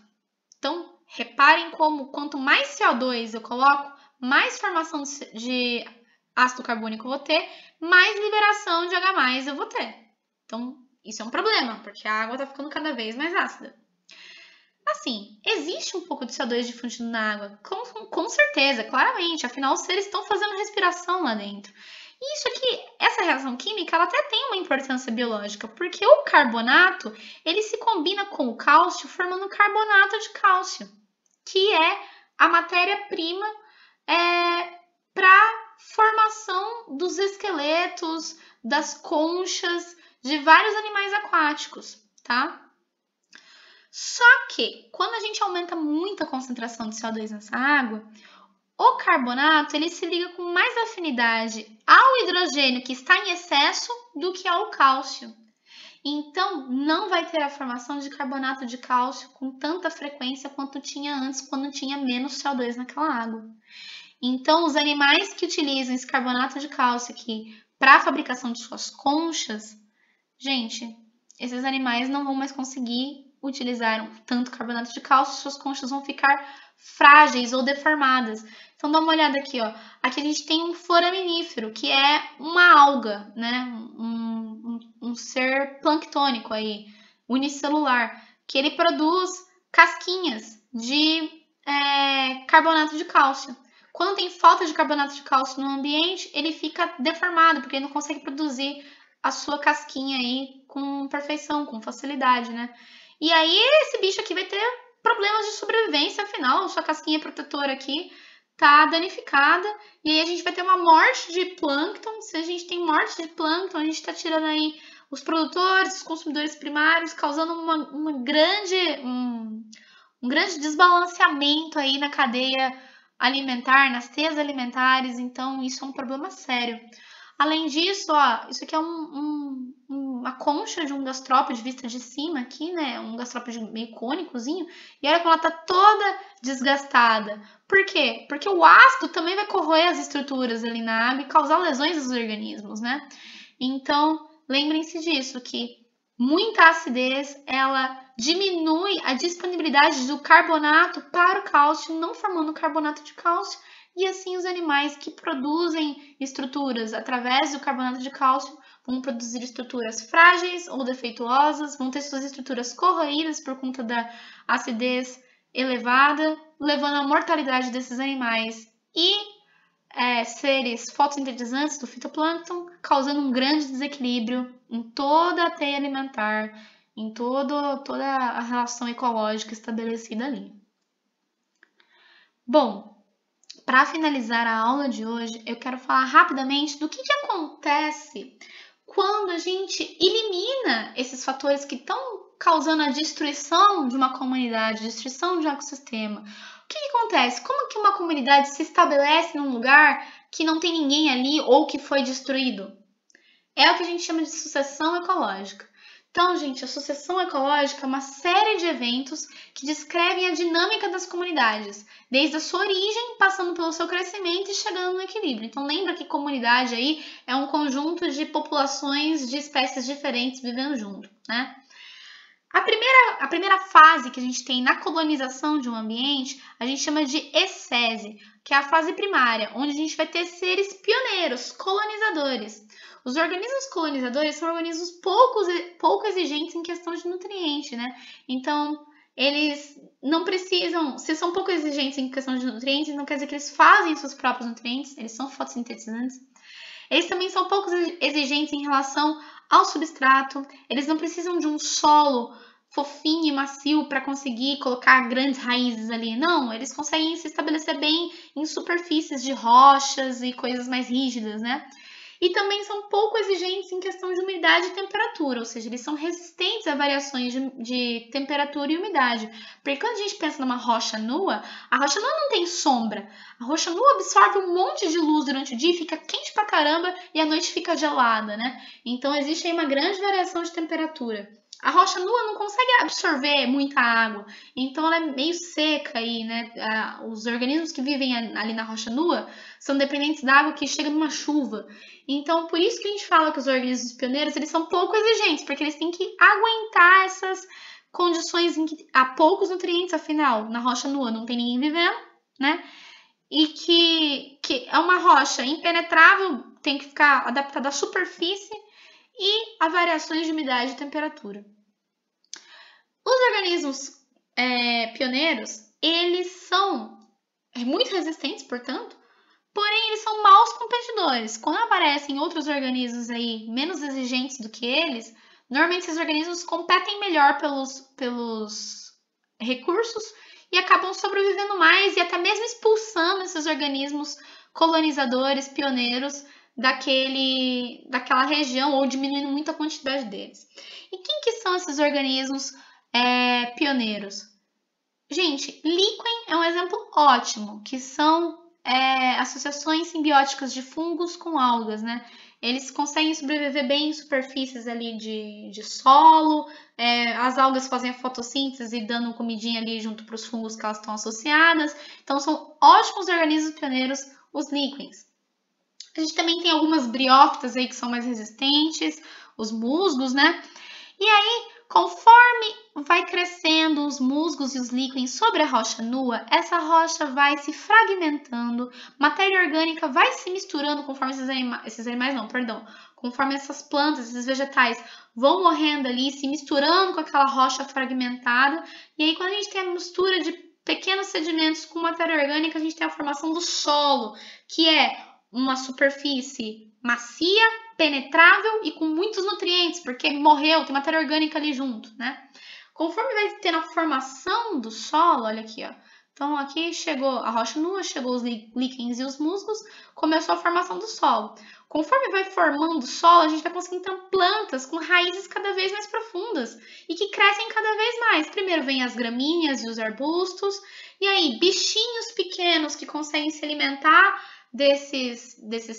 Então, reparem como quanto mais CO2 eu coloco, mais formação de ácido carbônico eu vou ter, mais liberação de H+ eu vou ter. Então, isso é um problema, porque a água está ficando cada vez mais ácida. Assim, existe um pouco de CO2 difundido na água, com certeza, claramente, afinal os seres estão fazendo respiração lá dentro. E isso aqui, essa reação química, ela até tem uma importância biológica, porque o carbonato, ele se combina com o cálcio formando carbonato de cálcio, que é a matéria-prima para formação dos esqueletos, das conchas, de vários animais aquáticos, tá? Só que, quando a gente aumenta muito a concentração de CO2 nessa água, o carbonato ele se liga com mais afinidade ao hidrogênio que está em excesso do que ao cálcio. Então, não vai ter a formação de carbonato de cálcio com tanta frequência quanto tinha antes, quando tinha menos CO2 naquela água. Então, os animais que utilizam esse carbonato de cálcio aqui para a fabricação de suas conchas, gente, esses animais não vão mais conseguir utilizar tanto carbonato de cálcio, suas conchas vão ficar frágeis ou deformadas. Então, dá uma olhada aqui, ó. Aqui a gente tem um foraminífero, que é uma alga, né? Um ser planctônico aí, unicelular, que ele produz casquinhas de carbonato de cálcio. Quando tem falta de carbonato de cálcio no ambiente, ele fica deformado, porque ele não consegue produzir a sua casquinha aí com perfeição, com facilidade, né? E aí esse bicho aqui vai ter problemas de sobrevivência, afinal, sua casquinha protetora aqui tá danificada, e aí a gente vai ter uma morte de plâncton. Se a gente tem morte de plâncton, a gente tá tirando aí os produtores, os consumidores primários, causando um grande desbalanceamento aí na cadeia alimentar, nas teias alimentares, então isso é um problema sério. Além disso, ó, isso aqui é uma concha de um gastrópode vista de cima aqui, né? Um gastrópode meio cônicozinho. E olha como ela tá toda desgastada. Por quê? Porque o ácido também vai corroer as estruturas ali na água e causar lesões aos organismos, né? Então, lembrem-se disso, que muita acidez, ela diminui a disponibilidade do carbonato para o cálcio, não formando carbonato de cálcio. E assim os animais que produzem estruturas através do carbonato de cálcio vão produzir estruturas frágeis ou defeituosas, vão ter suas estruturas corroídas por conta da acidez elevada, levando à mortalidade desses animais e seres fotossintetizantes do fitoplâncton, causando um grande desequilíbrio em toda a teia alimentar, em toda a relação ecológica estabelecida ali. Bom, para finalizar a aula de hoje, eu quero falar rapidamente do que acontece quando a gente elimina esses fatores que estão causando a destruição de uma comunidade, destruição de um ecossistema. O que acontece? Como que uma comunidade se estabelece num lugar que não tem ninguém ali ou que foi destruído? É o que a gente chama de sucessão ecológica. Então, gente, a sucessão ecológica é uma série de eventos que descrevem a dinâmica das comunidades, desde a sua origem, passando pelo seu crescimento e chegando no equilíbrio. Então, lembra que comunidade aí é um conjunto de populações de espécies diferentes vivendo junto, né? A primeira fase que a gente tem na colonização de um ambiente, a gente chama de ecese, que é a fase primária, onde a gente vai ter seres pioneiros, colonizadores. Os organismos colonizadores são organismos pouco exigentes em questão de nutriente, né? Então, eles não precisam, se são pouco exigentes em questão de nutrientes, não quer dizer que eles fazem seus próprios nutrientes, eles são fotossintetizantes. Eles também são pouco exigentes em relação ao substrato, eles não precisam de um solo fofinho e macio para conseguir colocar grandes raízes ali. Não, eles conseguem se estabelecer bem em superfícies de rochas e coisas mais rígidas, né? E também são pouco exigentes em questão de umidade e temperatura, ou seja, eles são resistentes a variações de temperatura e umidade. Porque quando a gente pensa numa rocha nua, a rocha nua não tem sombra. A rocha nua absorve um monte de luz durante o dia e fica quente pra caramba e a noite fica gelada, né? Então existe aí uma grande variação de temperatura. A rocha nua não consegue absorver muita água, então ela é meio seca aí, né? Os organismos que vivem ali na rocha nua são dependentes da água que chega numa chuva. Então, por isso que a gente fala que os organismos pioneiros, eles são pouco exigentes, porque eles têm que aguentar essas condições em que há poucos nutrientes, afinal, na rocha nua não tem ninguém vivendo, né? E que é uma rocha impenetrável, tem que ficar adaptada à superfície e a variações de umidade e temperatura. Os organismos pioneiros, eles são muito resistentes, portanto, porém eles são maus competidores. Quando aparecem outros organismos aí menos exigentes do que eles, normalmente esses organismos competem melhor pelos recursos e acabam sobrevivendo mais e até mesmo expulsando esses organismos colonizadores, pioneiros daquela região ou diminuindo muito a quantidade deles. E quem que são esses organismos pioneiros? Gente, líquen é um exemplo ótimo, que são associações simbióticas de fungos com algas, né? Eles conseguem sobreviver bem em superfícies ali de solo, as algas fazem a fotossíntese dando comidinha ali junto para os fungos que elas estão associadas. Então, são ótimos organismos pioneiros, os líquens. A gente também tem algumas briófitas aí que são mais resistentes, os musgos, né? E aí, conforme vai crescendo os musgos e os líquens sobre a rocha nua, essa rocha vai se fragmentando, matéria orgânica vai se misturando conforme conforme essas plantas, esses vegetais vão morrendo ali, se misturando com aquela rocha fragmentada. E aí, quando a gente tem a mistura de pequenos sedimentos com matéria orgânica, a gente tem a formação do solo, que é uma superfície macia, penetrável e com muitos nutrientes, porque morreu, tem matéria orgânica ali junto, né? Conforme vai tendo a formação do solo, olha aqui, ó. Então, aqui chegou a rocha nua, chegou os líquens e os musgos, começou a formação do solo. Conforme vai formando o solo, a gente vai conseguindo ter plantas com raízes cada vez mais profundas e que crescem cada vez mais. Primeiro vem as gramíneas e os arbustos, e aí bichinhos pequenos que conseguem se alimentar desses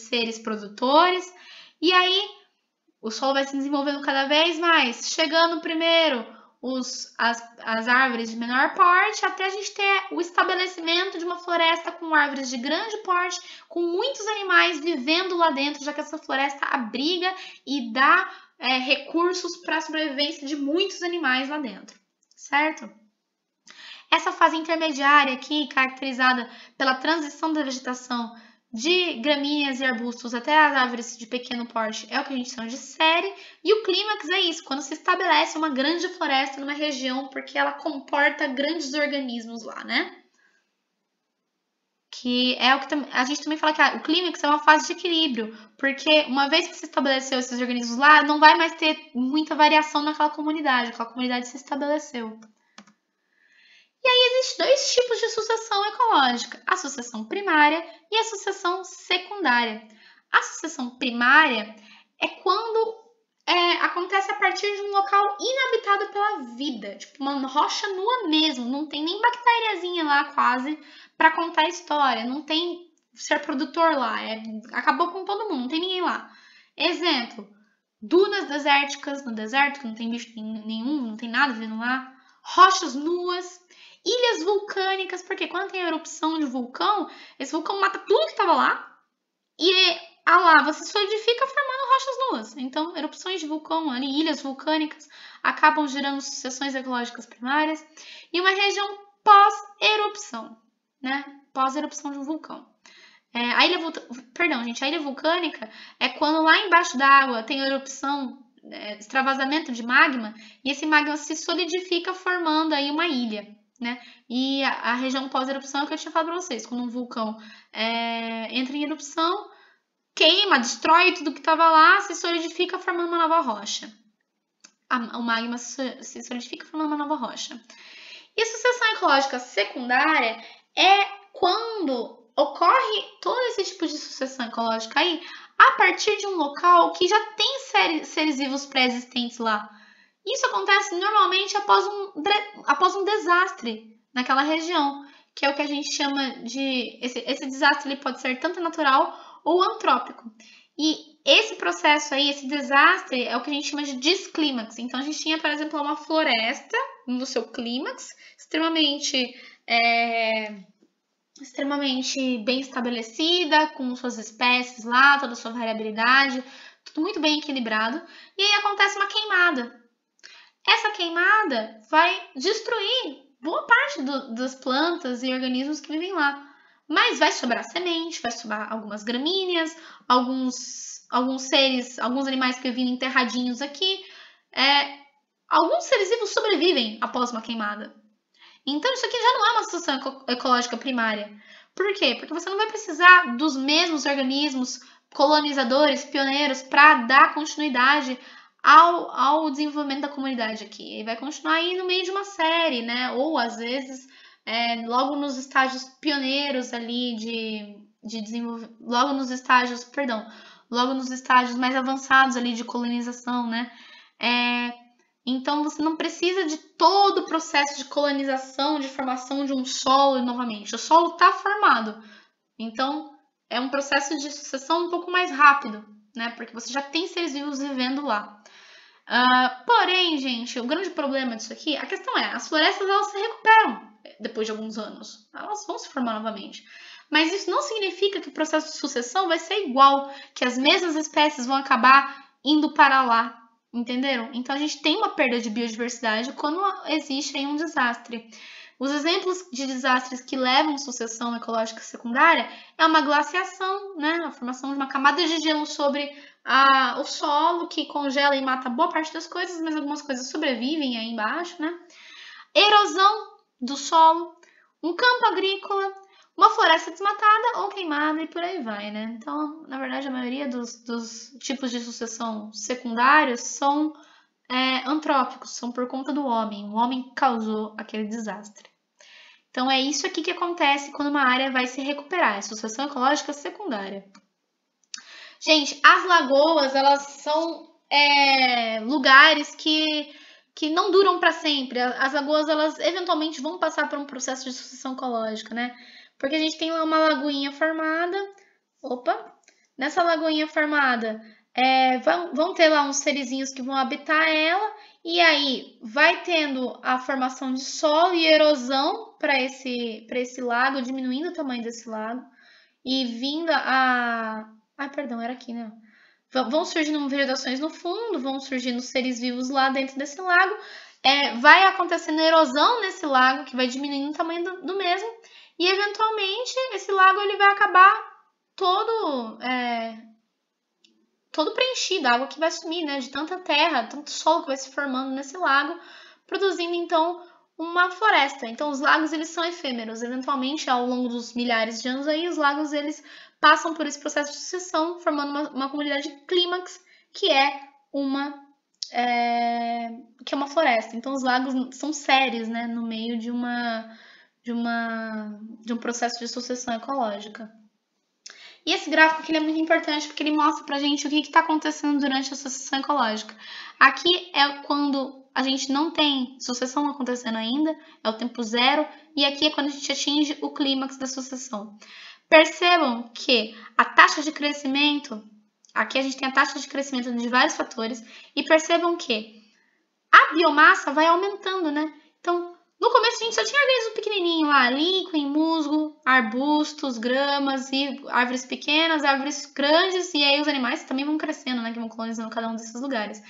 seres produtores, e aí o solo vai se desenvolvendo cada vez mais, chegando primeiro as árvores de menor porte, até a gente ter o estabelecimento de uma floresta com árvores de grande porte, com muitos animais vivendo lá dentro, já que essa floresta abriga e dá recursos para a sobrevivência de muitos animais lá dentro, certo? Essa fase intermediária aqui, caracterizada pela transição da vegetação de gramíneas e arbustos até as árvores de pequeno porte, é o que a gente chama de série. E o clímax é isso, quando se estabelece uma grande floresta numa região, porque ela comporta grandes organismos lá, né? que é o que a gente também fala que o clímax é uma fase de equilíbrio, porque uma vez que se estabeleceu esses organismos lá, não vai mais ter muita variação naquela comunidade, aquela comunidade se estabeleceu. E aí existem dois tipos de sucessão ecológica, a sucessão primária e a sucessão secundária. A sucessão primária é quando acontece a partir de um local inabitado pela vida, tipo uma rocha nua mesmo, não tem nem bactériazinha lá quase para contar a história, não tem ser produtor lá, acabou com todo mundo, não tem ninguém lá. Exemplo, dunas desérticas no deserto, que não tem bicho nenhum, não tem nada vivendo lá, rochas nuas, ilhas vulcânicas, porque quando tem erupção de vulcão, esse vulcão mata tudo que estava lá e a lava se solidifica formando rochas nuas. Então, erupções de vulcão, ali, ilhas vulcânicas, acabam gerando sucessões ecológicas primárias e uma região pós-erupção, né? Pós-erupção de um vulcão. A ilha vulcânica é quando lá embaixo da água tem erupção, extravasamento de magma, e esse magma se solidifica formando aí uma ilha, né? E a região pós-erupção é o que eu tinha falado para vocês, quando um vulcão entra em erupção, queima, destrói tudo que estava lá, se solidifica formando uma nova rocha. O magma se solidifica formando uma nova rocha. E a sucessão ecológica secundária é quando ocorre todo esse tipo de sucessão ecológica aí a partir de um local que já tem seres vivos pré-existentes lá. Isso acontece normalmente após um desastre naquela região, que é o que a gente chama de... Esse desastre ele pode ser tanto natural ou antrópico. E esse processo aí, esse desastre, é o que a gente chama de desclímax. Então, a gente tinha, por exemplo, uma floresta no seu clímax, extremamente bem estabelecida, com suas espécies lá, toda a sua variabilidade, tudo muito bem equilibrado. E aí acontece uma queimada. Essa queimada vai destruir boa parte das plantas e organismos que vivem lá. Mas vai sobrar semente, vai sobrar algumas gramíneas, alguns animais que vivem enterradinhos aqui. Alguns seres vivos sobrevivem após uma queimada. Então isso aqui já não é uma sucessão ecológica primária. Por quê? Porque você não vai precisar dos mesmos organismos colonizadores, pioneiros, para dar continuidade ao desenvolvimento da comunidade aqui. Ele vai continuar aí no meio de uma série, né? Ou às vezes logo nos estágios pioneiros ali de desenvolvimento, logo nos estágios mais avançados ali de colonização, né? Então você não precisa de todo o processo de colonização, de formação de um solo novamente. O solo está formado. Então é um processo de sucessão um pouco mais rápido, né? Porque você já tem seres vivos vivendo lá. Porém, gente, o grande problema disso aqui, a questão é, as florestas elas se recuperam depois de alguns anos. Elas vão se formar novamente. Mas isso não significa que o processo de sucessão vai ser igual, que as mesmas espécies vão acabar indo para lá, entenderam? Então a gente tem uma perda de biodiversidade quando existe aí um desastre. Os exemplos de desastres que levam sucessão ecológica secundária é uma glaciação, né? A formação de uma camada de gelo sobre o solo que congela e mata boa parte das coisas, mas algumas coisas sobrevivem aí embaixo, né? Erosão do solo, um campo agrícola, uma floresta desmatada ou queimada e por aí vai, né? Então, na verdade, a maioria dos tipos de sucessão secundários são antrópicos, são por conta do homem. O homem causou aquele desastre. Então, é isso aqui que acontece quando uma área vai se recuperar, é sucessão ecológica secundária. Gente, as lagoas, elas são lugares que não duram para sempre. As lagoas, elas eventualmente vão passar por um processo de sucessão ecológica, né? Porque a gente tem lá uma lagoinha formada. Nessa lagoinha formada, vão ter lá uns serizinhos que vão habitar ela. E aí, vai tendo a formação de solo e erosão para esse lago, diminuindo o tamanho desse lago. E vindo era aqui, né? Vão surgindo vegetações no fundo, vão surgindo seres vivos lá dentro desse lago. Vai acontecendo erosão nesse lago, que vai diminuindo o tamanho do mesmo. E, eventualmente, esse lago ele vai acabar todo preenchido. A água que vai sumir, né? De tanta terra, tanto solo que vai se formando nesse lago, produzindo, então, uma floresta. Então, os lagos, eles são efêmeros. Eventualmente, ao longo dos milhares de anos aí, os lagos, eles passam por esse processo de sucessão, formando uma comunidade clímax, que é uma floresta. Então, os lagos são séries, né, no meio de um processo de sucessão ecológica. E esse gráfico aqui é muito importante porque ele mostra pra gente o que está acontecendo durante a sucessão ecológica. Aqui é quando a gente não tem sucessão acontecendo ainda, é o tempo zero, e aqui é quando a gente atinge o clímax da sucessão. Percebam que a taxa de crescimento, aqui a gente tem a taxa de crescimento de vários fatores, e percebam que a biomassa vai aumentando, né? Então, no começo a gente só tinha organismo pequenininho lá, líquen, musgo, arbustos, gramas e árvores pequenas, árvores grandes, e aí os animais também vão crescendo, né? Que vão colonizando cada um desses lugares.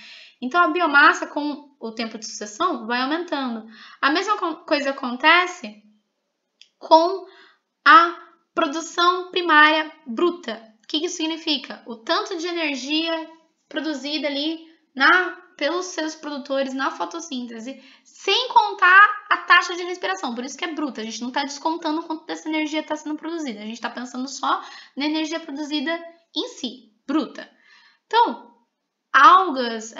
Então, a biomassa, com o tempo de sucessão, vai aumentando. A mesma coisa acontece com a produção primária bruta. O que isso significa? O tanto de energia produzida ali pelos seus produtores na fotossíntese, sem contar a taxa de respiração. Por isso que é bruta. A gente não está descontando quanto dessa energia está sendo produzida. A gente está pensando só na energia produzida em si, bruta. Então, algas,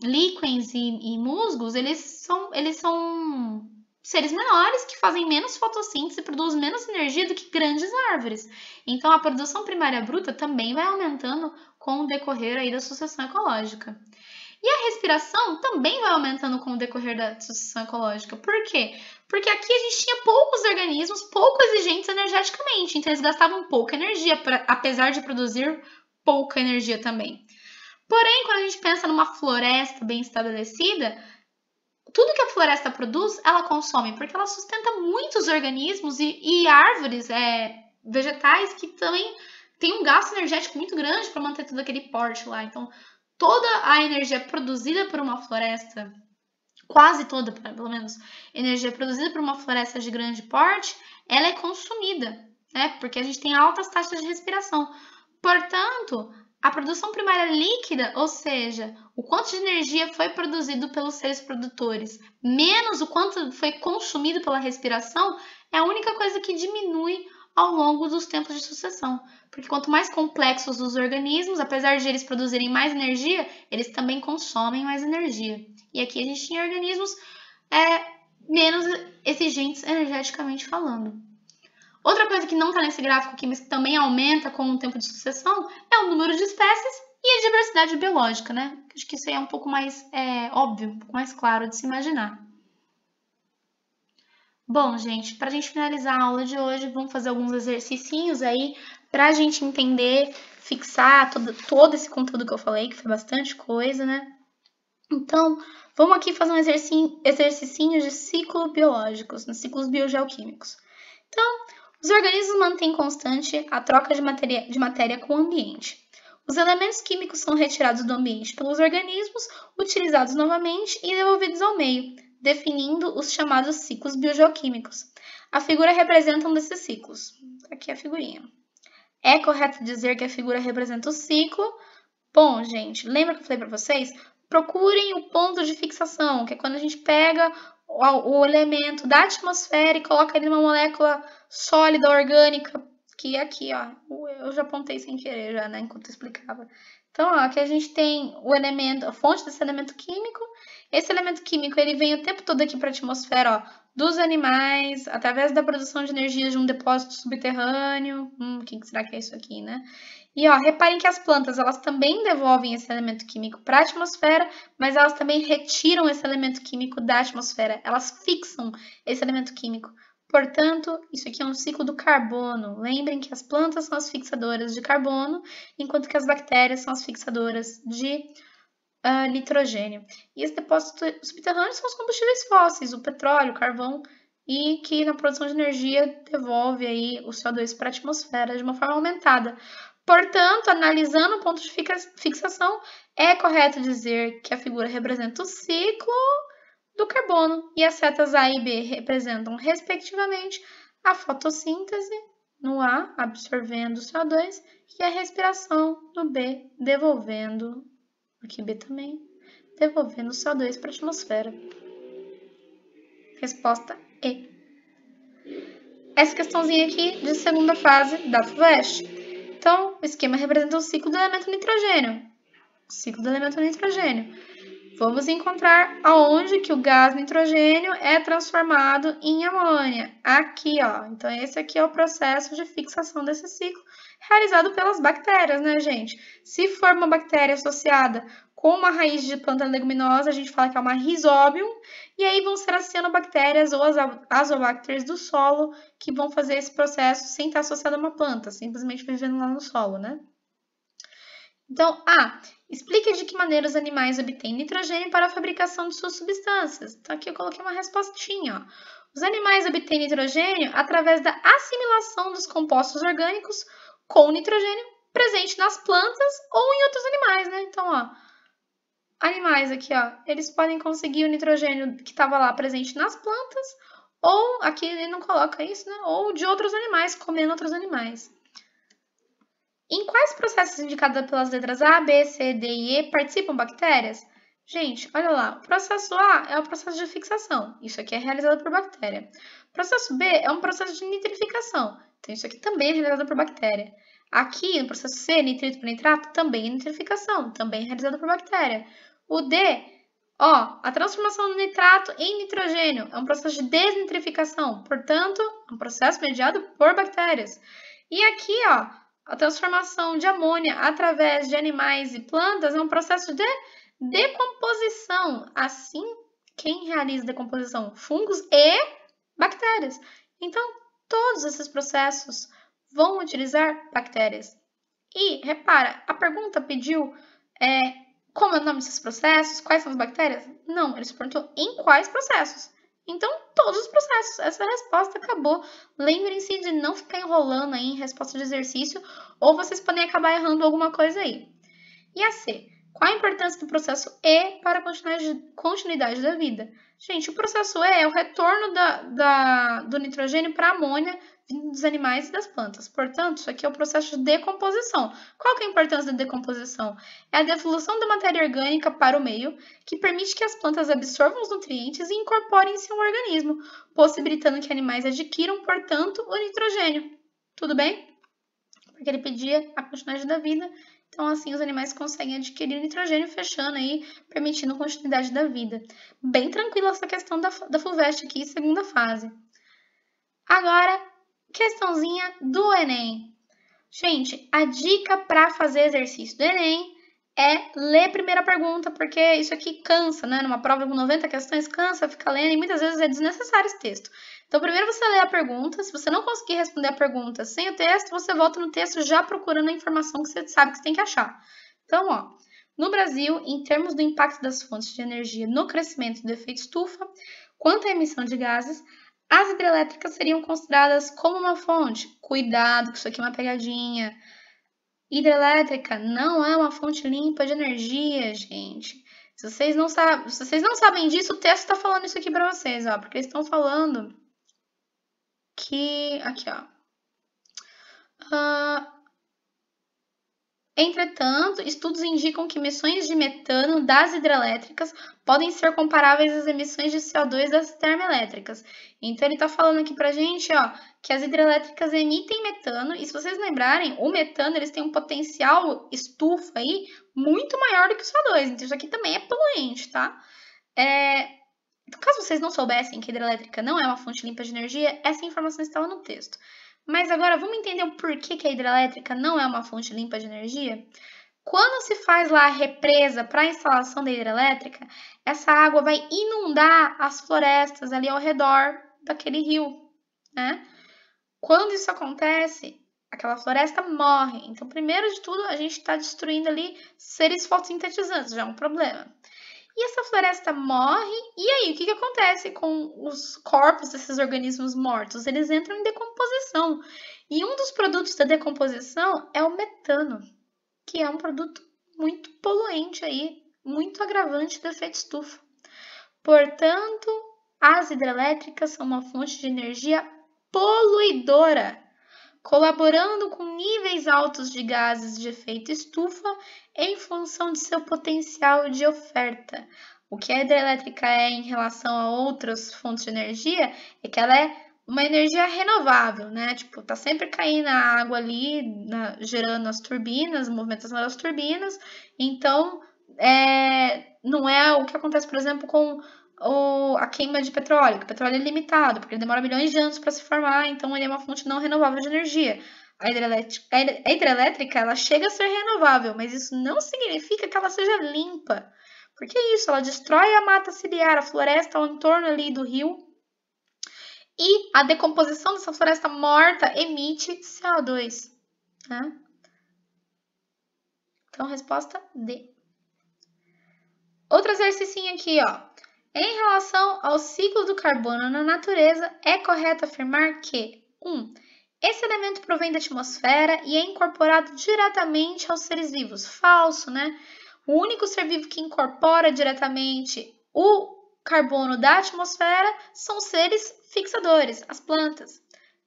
líquens e musgos, eles são seres menores que fazem menos fotossíntese e produzem menos energia do que grandes árvores. Então, a produção primária bruta também vai aumentando com o decorrer aí da sucessão ecológica. E a respiração também vai aumentando com o decorrer da sucessão ecológica. Por quê? Porque aqui a gente tinha poucos organismos, pouco exigentes energeticamente. Então, eles gastavam pouca energia, apesar de produzir pouca energia também. Porém, quando a gente pensa numa floresta bem estabelecida, tudo que a floresta produz, ela consome, porque ela sustenta muitos organismos e árvores, vegetais, que também tem um gasto energético muito grande para manter todo aquele porte lá. Então, toda a energia produzida por uma floresta, quase toda, pelo menos, energia produzida por uma floresta de grande porte, ela é consumida, né? Porque a gente tem altas taxas de respiração. Portanto, a produção primária líquida, ou seja, o quanto de energia foi produzido pelos seres produtores, menos o quanto foi consumido pela respiração, é a única coisa que diminui ao longo dos tempos de sucessão. Porque quanto mais complexos os organismos, apesar de eles produzirem mais energia, eles também consomem mais energia. E aqui a gente tinha organismos menos exigentes energeticamente falando. Outra coisa que não está nesse gráfico aqui, mas que também aumenta com o tempo de sucessão, é o número de espécies e a diversidade biológica, né? Acho que isso aí é um pouco mais óbvio, um pouco mais claro de se imaginar. Bom, gente, para a gente finalizar a aula de hoje, vamos fazer alguns exercicinhos aí para a gente entender, fixar todo esse conteúdo que eu falei, que foi bastante coisa, né? Então, vamos aqui fazer um exercicinho de ciclos biológicos, nos ciclos biogeoquímicos. Então, os organismos mantêm constante a troca de matéria com o ambiente. Os elementos químicos são retirados do ambiente pelos organismos, utilizados novamente e devolvidos ao meio, definindo os chamados ciclos biogeoquímicos. A figura representa um desses ciclos. Aqui é a figurinha. É correto dizer que a figura representa o ciclo? Bom, gente, lembra que eu falei para vocês? Procurem o ponto de fixação, que é quando a gente pega o elemento da atmosfera e coloca ele numa molécula sólida, orgânica, que aqui, ó, eu já apontei sem querer já, né, enquanto eu explicava. Então, ó, aqui a gente tem o elemento, a fonte desse elemento químico. Esse elemento químico, ele vem o tempo todo aqui para a atmosfera, ó, dos animais, através da produção de energia de um depósito subterrâneo. O que será que é isso aqui, né? E ó, reparem que as plantas, elas também devolvem esse elemento químico para a atmosfera, mas elas também retiram esse elemento químico da atmosfera. Elas fixam esse elemento químico. Portanto, isso aqui é um ciclo do carbono. Lembrem que as plantas são as fixadoras de carbono, enquanto que as bactérias são as fixadoras de nitrogênio. E esses depósitos subterrâneos são os combustíveis fósseis, o petróleo, o carvão, e que na produção de energia devolve aí o CO2 para a atmosfera de uma forma aumentada. Portanto, analisando o ponto de fixação, é correto dizer que a figura representa o ciclo do carbono e as setas A e B representam, respectivamente, a fotossíntese no A, absorvendo o CO2, e a respiração no B, devolvendo, aqui B também, devolvendo o CO2 para a atmosfera. Resposta E. Essa questãozinha aqui de segunda fase da FUVEST. Então, o esquema representa o ciclo do elemento nitrogênio. O ciclo do elemento nitrogênio. Vamos encontrar aonde que o gás nitrogênio é transformado em amônia. Aqui, ó. Então, esse aqui é o processo de fixação desse ciclo, realizado pelas bactérias, né, gente? Se for uma bactéria associada com uma raiz de planta leguminosa, a gente fala que é uma rhizóbium, e aí vão ser as cianobactérias ou as azobactérias do solo que vão fazer esse processo sem estar associado a uma planta, simplesmente vivendo lá no solo, né? Então, explique de que maneira os animais obtêm nitrogênio para a fabricação de suas substâncias. Então, aqui eu coloquei uma respostinha. Ó. Os animais obtêm nitrogênio através da assimilação dos compostos orgânicos com nitrogênio presente nas plantas ou em outros animais, né? Então, ó, animais aqui, ó, eles podem conseguir o nitrogênio que estava lá presente nas plantas, ou, aqui ele não coloca isso, né? Ou de outros animais, comendo outros animais. Em quais processos indicados pelas letras A, B, C, D e E participam bactérias? Gente, olha lá, o processo A é o processo de fixação, isso aqui é realizado por bactéria. O processo B é um processo de nitrificação, então isso aqui também é realizado por bactéria. Aqui, no processo C, nitrito para nitrato, também é nitrificação, também é realizado por bactéria. O D, ó, a transformação do nitrato em nitrogênio é um processo de desnitrificação, portanto, é um processo mediado por bactérias. E aqui, ó, a transformação de amônia através de animais e plantas é um processo de decomposição. Assim, quem realiza decomposição? Fungos e bactérias. Então, todos esses processos vão utilizar bactérias. E, repara, a pergunta pediu como é o nome desses processos, quais são as bactérias? Não, eles perguntou em quais processos. Então, todos os processos. Essa resposta acabou. Lembrem-se de não ficar enrolando aí em resposta de exercício, ou vocês podem acabar errando alguma coisa aí. E a C? Qual a importância do processo E para a continuidade da vida? Gente, o processo E é o retorno do nitrogênio para a amônia vindo dos animais e das plantas. Portanto, isso aqui é o processo de decomposição. Qual que é a importância da decomposição? É a devolução da matéria orgânica para o meio, que permite que as plantas absorvam os nutrientes e incorporem em seu organismo, possibilitando que animais adquiram, portanto, o nitrogênio. Tudo bem? Porque ele pedia a continuidade da vida. Então, assim, os animais conseguem adquirir nitrogênio, fechando aí, permitindo a continuidade da vida. Bem tranquila essa questão da FUVEST aqui, segunda fase. Agora, questãozinha do Enem. Gente, a dica para fazer exercício do Enem é ler a primeira pergunta, porque isso aqui cansa, né? Numa prova com 90 questões, cansa, fica lendo e muitas vezes é desnecessário esse texto. Então, primeiro você lê a pergunta. Se você não conseguir responder a pergunta sem o texto, você volta no texto já procurando a informação que você sabe que você tem que achar. Então, ó, no Brasil, em termos do impacto das fontes de energia no crescimento do efeito estufa, quanto à emissão de gases, as hidrelétricas seriam consideradas como uma fonte. Cuidado, que isso aqui é uma pegadinha. Hidrelétrica não é uma fonte limpa de energia, gente. Se vocês não sabem disso, o texto está falando isso aqui para vocês, ó, porque eles estão falando que aqui, ó. Entretanto, estudos indicam que emissões de metano das hidrelétricas podem ser comparáveis às emissões de CO2 das termoelétricas. Então, ele está falando aqui para a gente, ó, que as hidrelétricas emitem metano, e se vocês lembrarem, o metano eles têm um potencial estufa aí muito maior do que o CO2, então isso aqui também é poluente, tá? Caso vocês não soubessem que a hidrelétrica não é uma fonte limpa de energia, essa informação estava no texto. Mas agora vamos entender o porquê que a hidrelétrica não é uma fonte limpa de energia? Quando se faz lá a represa para a instalação da hidrelétrica, essa água vai inundar as florestas ali ao redor daquele rio, né? Quando isso acontece, aquela floresta morre. Então, primeiro de tudo, a gente está destruindo ali seres fotossintetizantes, já é um problema. E essa floresta morre, e aí o que acontece com os corpos desses organismos mortos? Eles entram em decomposição. E um dos produtos da decomposição é o metano, que é um produto muito poluente aí, muito agravante do efeito estufa. Portanto, as hidrelétricas são uma fonte de energia poluidora, colaborando com níveis altos de gases de efeito estufa em função de seu potencial de oferta. O que a hidrelétrica é em relação a outras fontes de energia é que ela é uma energia renovável, né? Tipo, tá sempre caindo a água ali, gerando as turbinas, movimentação das turbinas. Então, não é o que acontece, por exemplo, com a queima de petróleo, que o petróleo é limitado, porque ele demora milhões de anos para se formar, então ele é uma fonte não renovável de energia. A hidrelétrica, ela chega a ser renovável, mas isso não significa que ela seja limpa. Porque é isso, ela destrói a mata ciliar, a floresta ao entorno ali do rio, e a decomposição dessa floresta morta emite CO2. Né? Então, resposta D. Outro exercício aqui, ó. Em relação ao ciclo do carbono na natureza, é correto afirmar que 1. Esse elemento provém da atmosfera e é incorporado diretamente aos seres vivos. Falso, né? O único ser vivo que incorpora diretamente o carbono da atmosfera são seres fixadores, as plantas.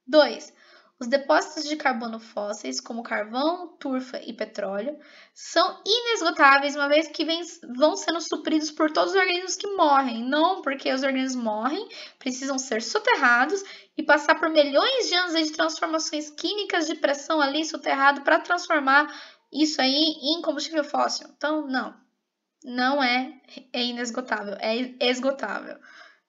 2. Os depósitos de carbono fósseis, como carvão, turfa e petróleo, são inesgotáveis, uma vez que vão sendo supridos por todos os organismos que morrem. Não porque os organismos morrem, precisam ser soterrados e passar por milhões de anos de transformações químicas de pressão ali soterrado para transformar isso aí em combustível fóssil. Então, não é inesgotável, é esgotável.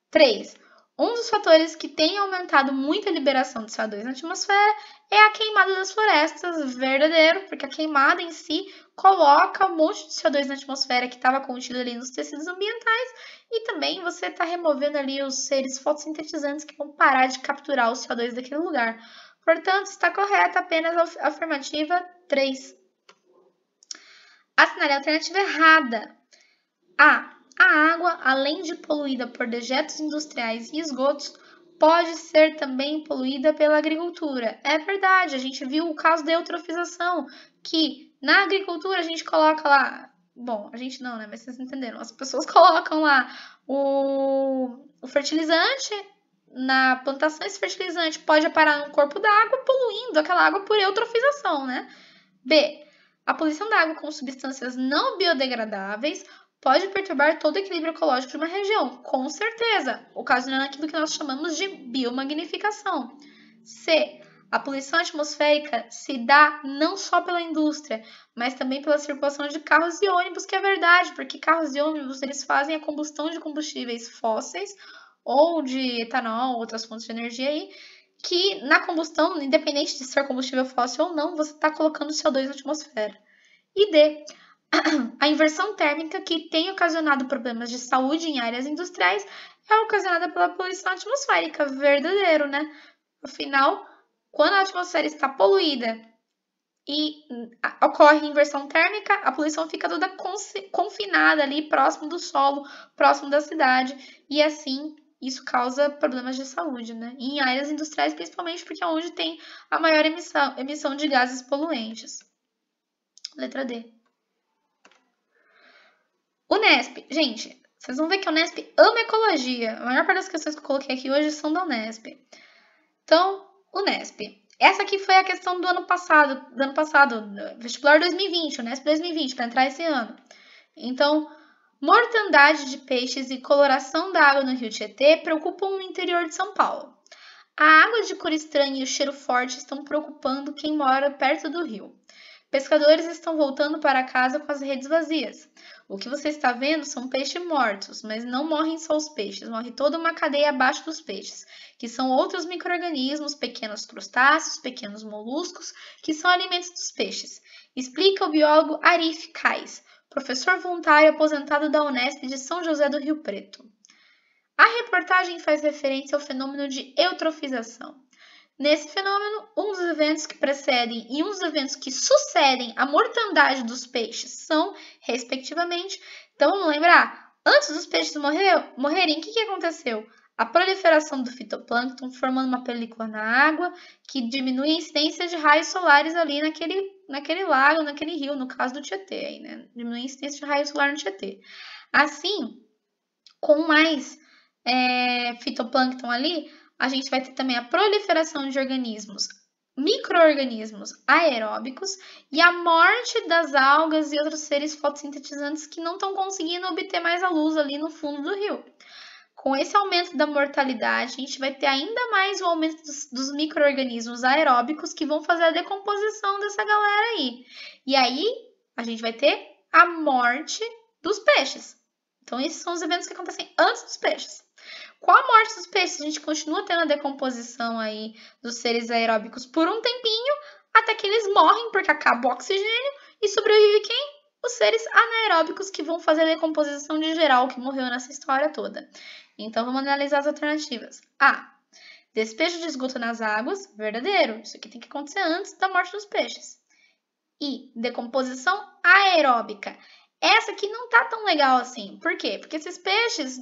3. Um dos fatores que tem aumentado muito a liberação de CO2 na atmosfera é a queimada das florestas, verdadeiro, porque a queimada em si coloca um monte de CO2 na atmosfera que estava contido ali nos tecidos ambientais e também você está removendo ali os seres fotossintetizantes que vão parar de capturar o CO2 daquele lugar. Portanto, está correta apenas a afirmativa 3. Assinale a alternativa errada. A água, além de poluída por dejetos industriais e esgotos, pode ser também poluída pela agricultura. É verdade, a gente viu o caso da eutrofização, que na agricultura a gente coloca lá, bom, a gente não, né, mas vocês entenderam, as pessoas colocam lá o fertilizante na plantação, esse fertilizante pode parar no corpo da água, poluindo aquela água por eutrofização, né? B. A poluição da água com substâncias não biodegradáveis pode perturbar todo o equilíbrio ecológico de uma região, com certeza, ocasionando aquilo que nós chamamos de biomagnificação. C. A poluição atmosférica se dá não só pela indústria, mas também pela circulação de carros e ônibus, que é verdade, porque carros e ônibus eles fazem a combustão de combustíveis fósseis ou de etanol, outras fontes de energia aí, que na combustão, independente de ser combustível fóssil ou não, você está colocando CO2 na atmosfera. E D. A inversão térmica que tem ocasionado problemas de saúde em áreas industriais é ocasionada pela poluição atmosférica, verdadeiro, né? Afinal, quando a atmosfera está poluída e ocorre inversão térmica, a poluição fica toda confinada ali, próximo do solo, próximo da cidade, e assim isso causa problemas de saúde, né? E em áreas industriais, principalmente porque é onde tem a maior emissão de gases poluentes. Letra D. Unesp. Gente, vocês vão ver que a Unesp ama ecologia. A maior parte das questões que eu coloquei aqui hoje são da Unesp. Então, Unesp. Essa aqui foi a questão do ano passado, vestibular 2020, Unesp 2020, para entrar esse ano. Então, mortandade de peixes e coloração da água no rio Tietê preocupam o interior de São Paulo. A água de cor estranha e o cheiro forte estão preocupando quem mora perto do rio. Pescadores estão voltando para casa com as redes vazias. O que você está vendo são peixes mortos, mas não morrem só os peixes, morre toda uma cadeia abaixo dos peixes, que são outros micro-organismos, pequenos crustáceos, pequenos moluscos, que são alimentos dos peixes. Explica o biólogo Arif Kais, professor voluntário aposentado da Unesp de São José do Rio Preto. A reportagem faz referência ao fenômeno de eutrofização. Nesse fenômeno, um dos eventos que precedem e um dos eventos que sucedem a mortandade dos peixes são, respectivamente, então vamos lembrar, antes dos peixes morrerem, o que aconteceu? A proliferação do fitoplâncton formando uma película na água que diminui a incidência de raios solares ali naquele lago, naquele rio, no caso do Tietê, aí, né? Diminui a incidência de raio solar no Tietê. Assim, com mais fitoplâncton ali, a gente vai ter também a proliferação de organismos micro-organismos aeróbicos e a morte das algas e outros seres fotossintetizantes que não estão conseguindo obter mais a luz ali no fundo do rio. Com esse aumento da mortalidade, a gente vai ter ainda mais o aumento dos micro-organismos aeróbicos que vão fazer a decomposição dessa galera aí. E aí, a gente vai ter a morte dos peixes. Então, esses são os eventos que acontecem antes dos peixes. Com a morte dos peixes, a gente continua tendo a decomposição aí dos seres aeróbicos por um tempinho, até que eles morrem porque acaba o oxigênio e sobrevive quem? Os seres anaeróbicos que vão fazer a decomposição de geral que morreu nessa história toda. Então, vamos analisar as alternativas. A. Despejo de esgoto nas águas, verdadeiro. Isso aqui tem que acontecer antes da morte dos peixes. I. Decomposição aeróbica. Essa aqui não tá tão legal assim. Por quê? Porque esses peixes,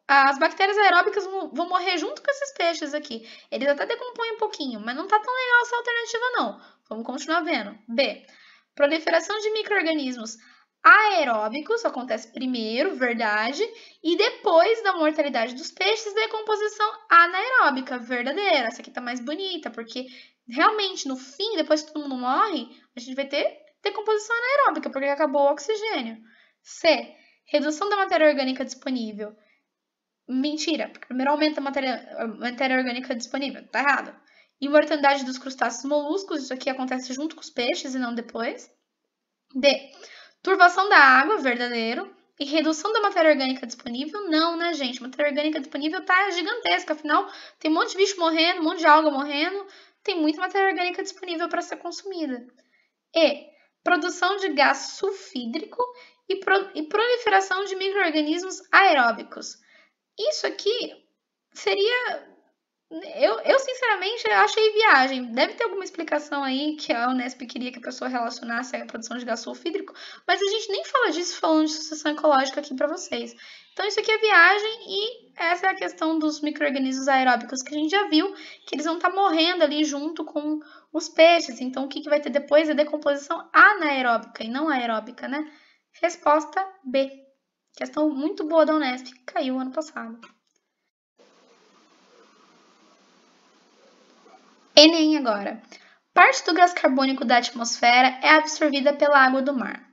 as bactérias aeróbicas vão morrer junto com esses peixes aqui. Eles até decompõem um pouquinho, mas não tá tão legal essa alternativa não. Vamos continuar vendo. B. Proliferação de micro-organismos aeróbicos acontece primeiro, verdade, e depois da mortalidade dos peixes, decomposição anaeróbica, verdadeira. Essa aqui tá mais bonita, porque realmente no fim, depois que todo mundo morre, a gente vai ter decomposição anaeróbica, porque acabou o oxigênio. C. Redução da matéria orgânica disponível. Mentira, porque primeiro aumenta a matéria orgânica disponível, tá errado. Imortalidade dos crustáceos moluscos, isso aqui acontece junto com os peixes e não depois. D. Turvação da água, verdadeiro. E redução da matéria orgânica disponível, não, né, gente? A matéria orgânica disponível tá gigantesca, afinal, tem um monte de bicho morrendo, um monte de alga morrendo, tem muita matéria orgânica disponível para ser consumida. E. Produção de gás sulfídrico e proliferação de micro-organismos aeróbicos. Isso aqui seria... Eu sinceramente achei viagem. Deve ter alguma explicação aí que a Unesp queria que a pessoa relacionasse a produção de gás sulfídrico, mas a gente nem fala disso falando de sucessão ecológica aqui para vocês. Então isso aqui é viagem e essa é a questão dos micro-organismos aeróbicos que a gente já viu, que eles vão estar morrendo ali junto com os peixes. Então o que vai ter depois é decomposição anaeróbica e não aeróbica, né? Resposta B. Questão muito boa da Unesp, que caiu ano passado. Enem agora. Parte do gás carbônico da atmosfera é absorvida pela água do mar.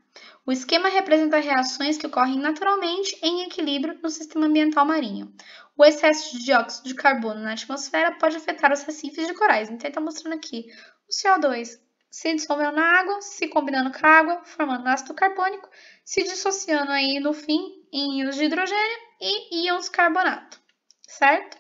O esquema representa reações que ocorrem naturalmente em equilíbrio no sistema ambiental marinho. O excesso de dióxido de carbono na atmosfera pode afetar os recifes de corais. Então, ele está mostrando aqui o CO2 se dissolvendo na água, se combinando com a água, formando ácido carbônico, se dissociando aí no fim em íons de hidrogênio e íons carbonato, certo?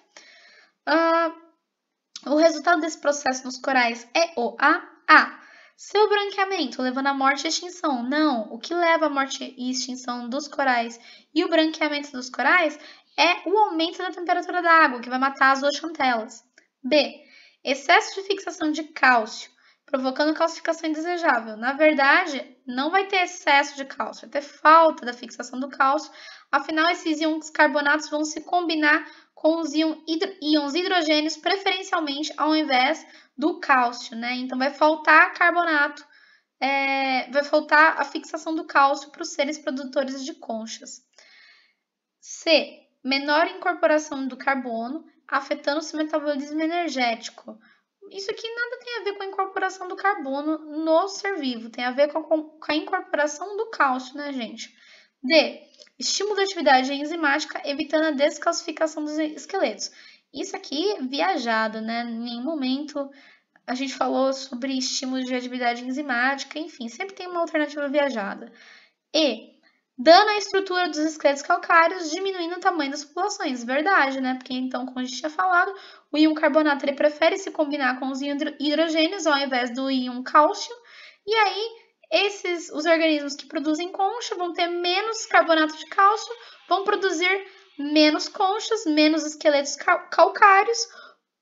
O resultado desse processo nos corais é o A. Seu branqueamento, levando à morte e extinção. Não, o que leva à morte e extinção dos corais e o branqueamento dos corais é o aumento da temperatura da água, que vai matar as zooxantelas. B. Excesso de fixação de cálcio, provocando calcificação indesejável. Na verdade, não vai ter excesso de cálcio, vai ter falta da fixação do cálcio. Afinal, esses íons carbonatos vão se combinar com os íons hidrogênios, preferencialmente ao invés do cálcio, né? Então, vai faltar carbonato, vai faltar a fixação do cálcio para os seres produtores de conchas. C. Menor incorporação do carbono, afetando seu metabolismo energético. Isso aqui nada tem a ver com a incorporação do carbono no ser vivo, tem a ver com a incorporação do cálcio, né, gente? D. Estímulo da atividade enzimática, evitando a descalcificação dos esqueletos. Isso aqui é viajado, né? Em nenhum momento a gente falou sobre estímulo de atividade enzimática, enfim, sempre tem uma alternativa viajada. E. Dano à estrutura dos esqueletos calcários, diminuindo o tamanho das populações. Verdade, né? Porque, então, como a gente tinha falado, o íon carbonato ele prefere se combinar com os hidrogênios ao invés do íon cálcio. E aí, os organismos que produzem concha vão ter menos carbonato de cálcio, vão produzir menos conchas, menos esqueletos calcários.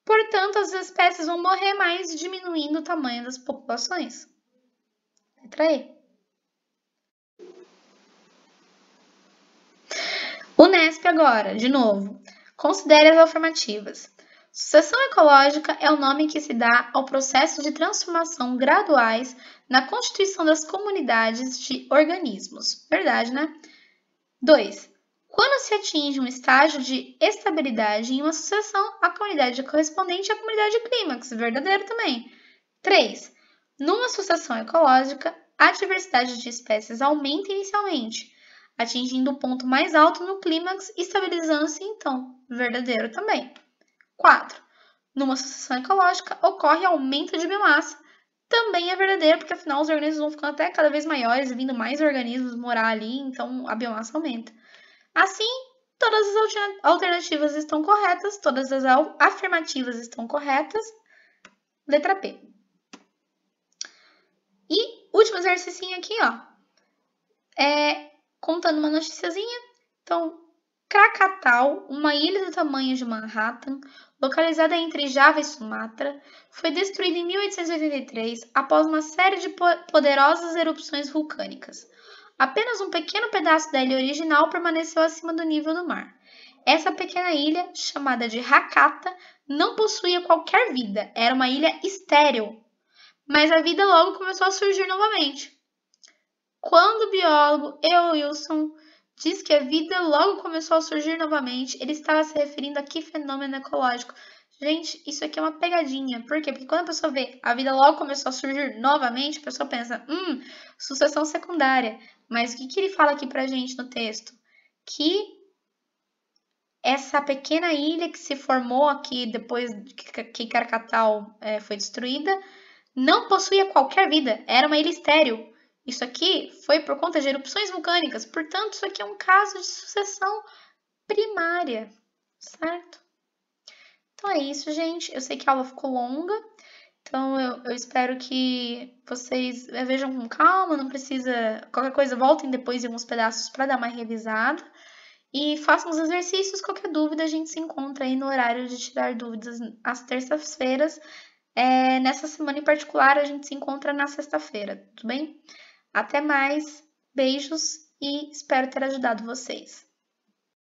Portanto, as espécies vão morrer mais, diminuindo o tamanho das populações. Letra E. Unesp agora, de novo. Considere as afirmativas. Sucessão ecológica é o nome que se dá ao processo de transformação graduais na constituição das comunidades de organismos. Verdade, né? 2. Quando se atinge um estágio de estabilidade em uma sucessão, a comunidade correspondente é a comunidade clímax. Verdadeiro também. 3. Numa sucessão ecológica, a diversidade de espécies aumenta inicialmente, atingindo o ponto mais alto no clímax, estabilizando-se então. Verdadeiro também. 4. Numa sucessão ecológica, ocorre aumento de biomassa. Também é verdadeiro, porque afinal os organismos vão ficando até cada vez maiores, vindo mais organismos morar ali, então a biomassa aumenta. Assim, todas as alternativas estão corretas, todas as afirmativas estão corretas. Letra P. E último exercício aqui, ó. Contando uma noticiazinha. Então, Krakatau, uma ilha do tamanho de Manhattan, localizada entre Java e Sumatra, foi destruída em 1883 após uma série de poderosas erupções vulcânicas. Apenas um pequeno pedaço da ilha original permaneceu acima do nível do mar. Essa pequena ilha, chamada de Hakata, não possuía qualquer vida, era uma ilha estéril. Mas a vida logo começou a surgir novamente. Quando o biólogo Wilson diz que a vida logo começou a surgir novamente, ele estava se referindo a que fenômeno ecológico? Gente, isso aqui é uma pegadinha. Por quê? Porque quando a pessoa vê a vida logo começou a surgir novamente, a pessoa pensa, sucessão secundária. Mas o que ele fala aqui pra gente no texto? Que essa pequena ilha que se formou aqui depois que Krakatau foi destruída, não possuía qualquer vida, era uma ilha estéril. Isso aqui foi por conta de erupções vulcânicas, portanto, isso aqui é um caso de sucessão primária, certo? Então é isso, gente. Eu sei que a aula ficou longa, então eu espero que vocês vejam com calma, não precisa. Qualquer coisa, voltem depois em alguns pedaços para dar uma revisada. E façam os exercícios. Qualquer dúvida, a gente se encontra aí no horário de tirar dúvidas às terças-feiras. Nessa semana em particular, a gente se encontra na sexta-feira, tudo bem? Até mais, beijos e espero ter ajudado vocês.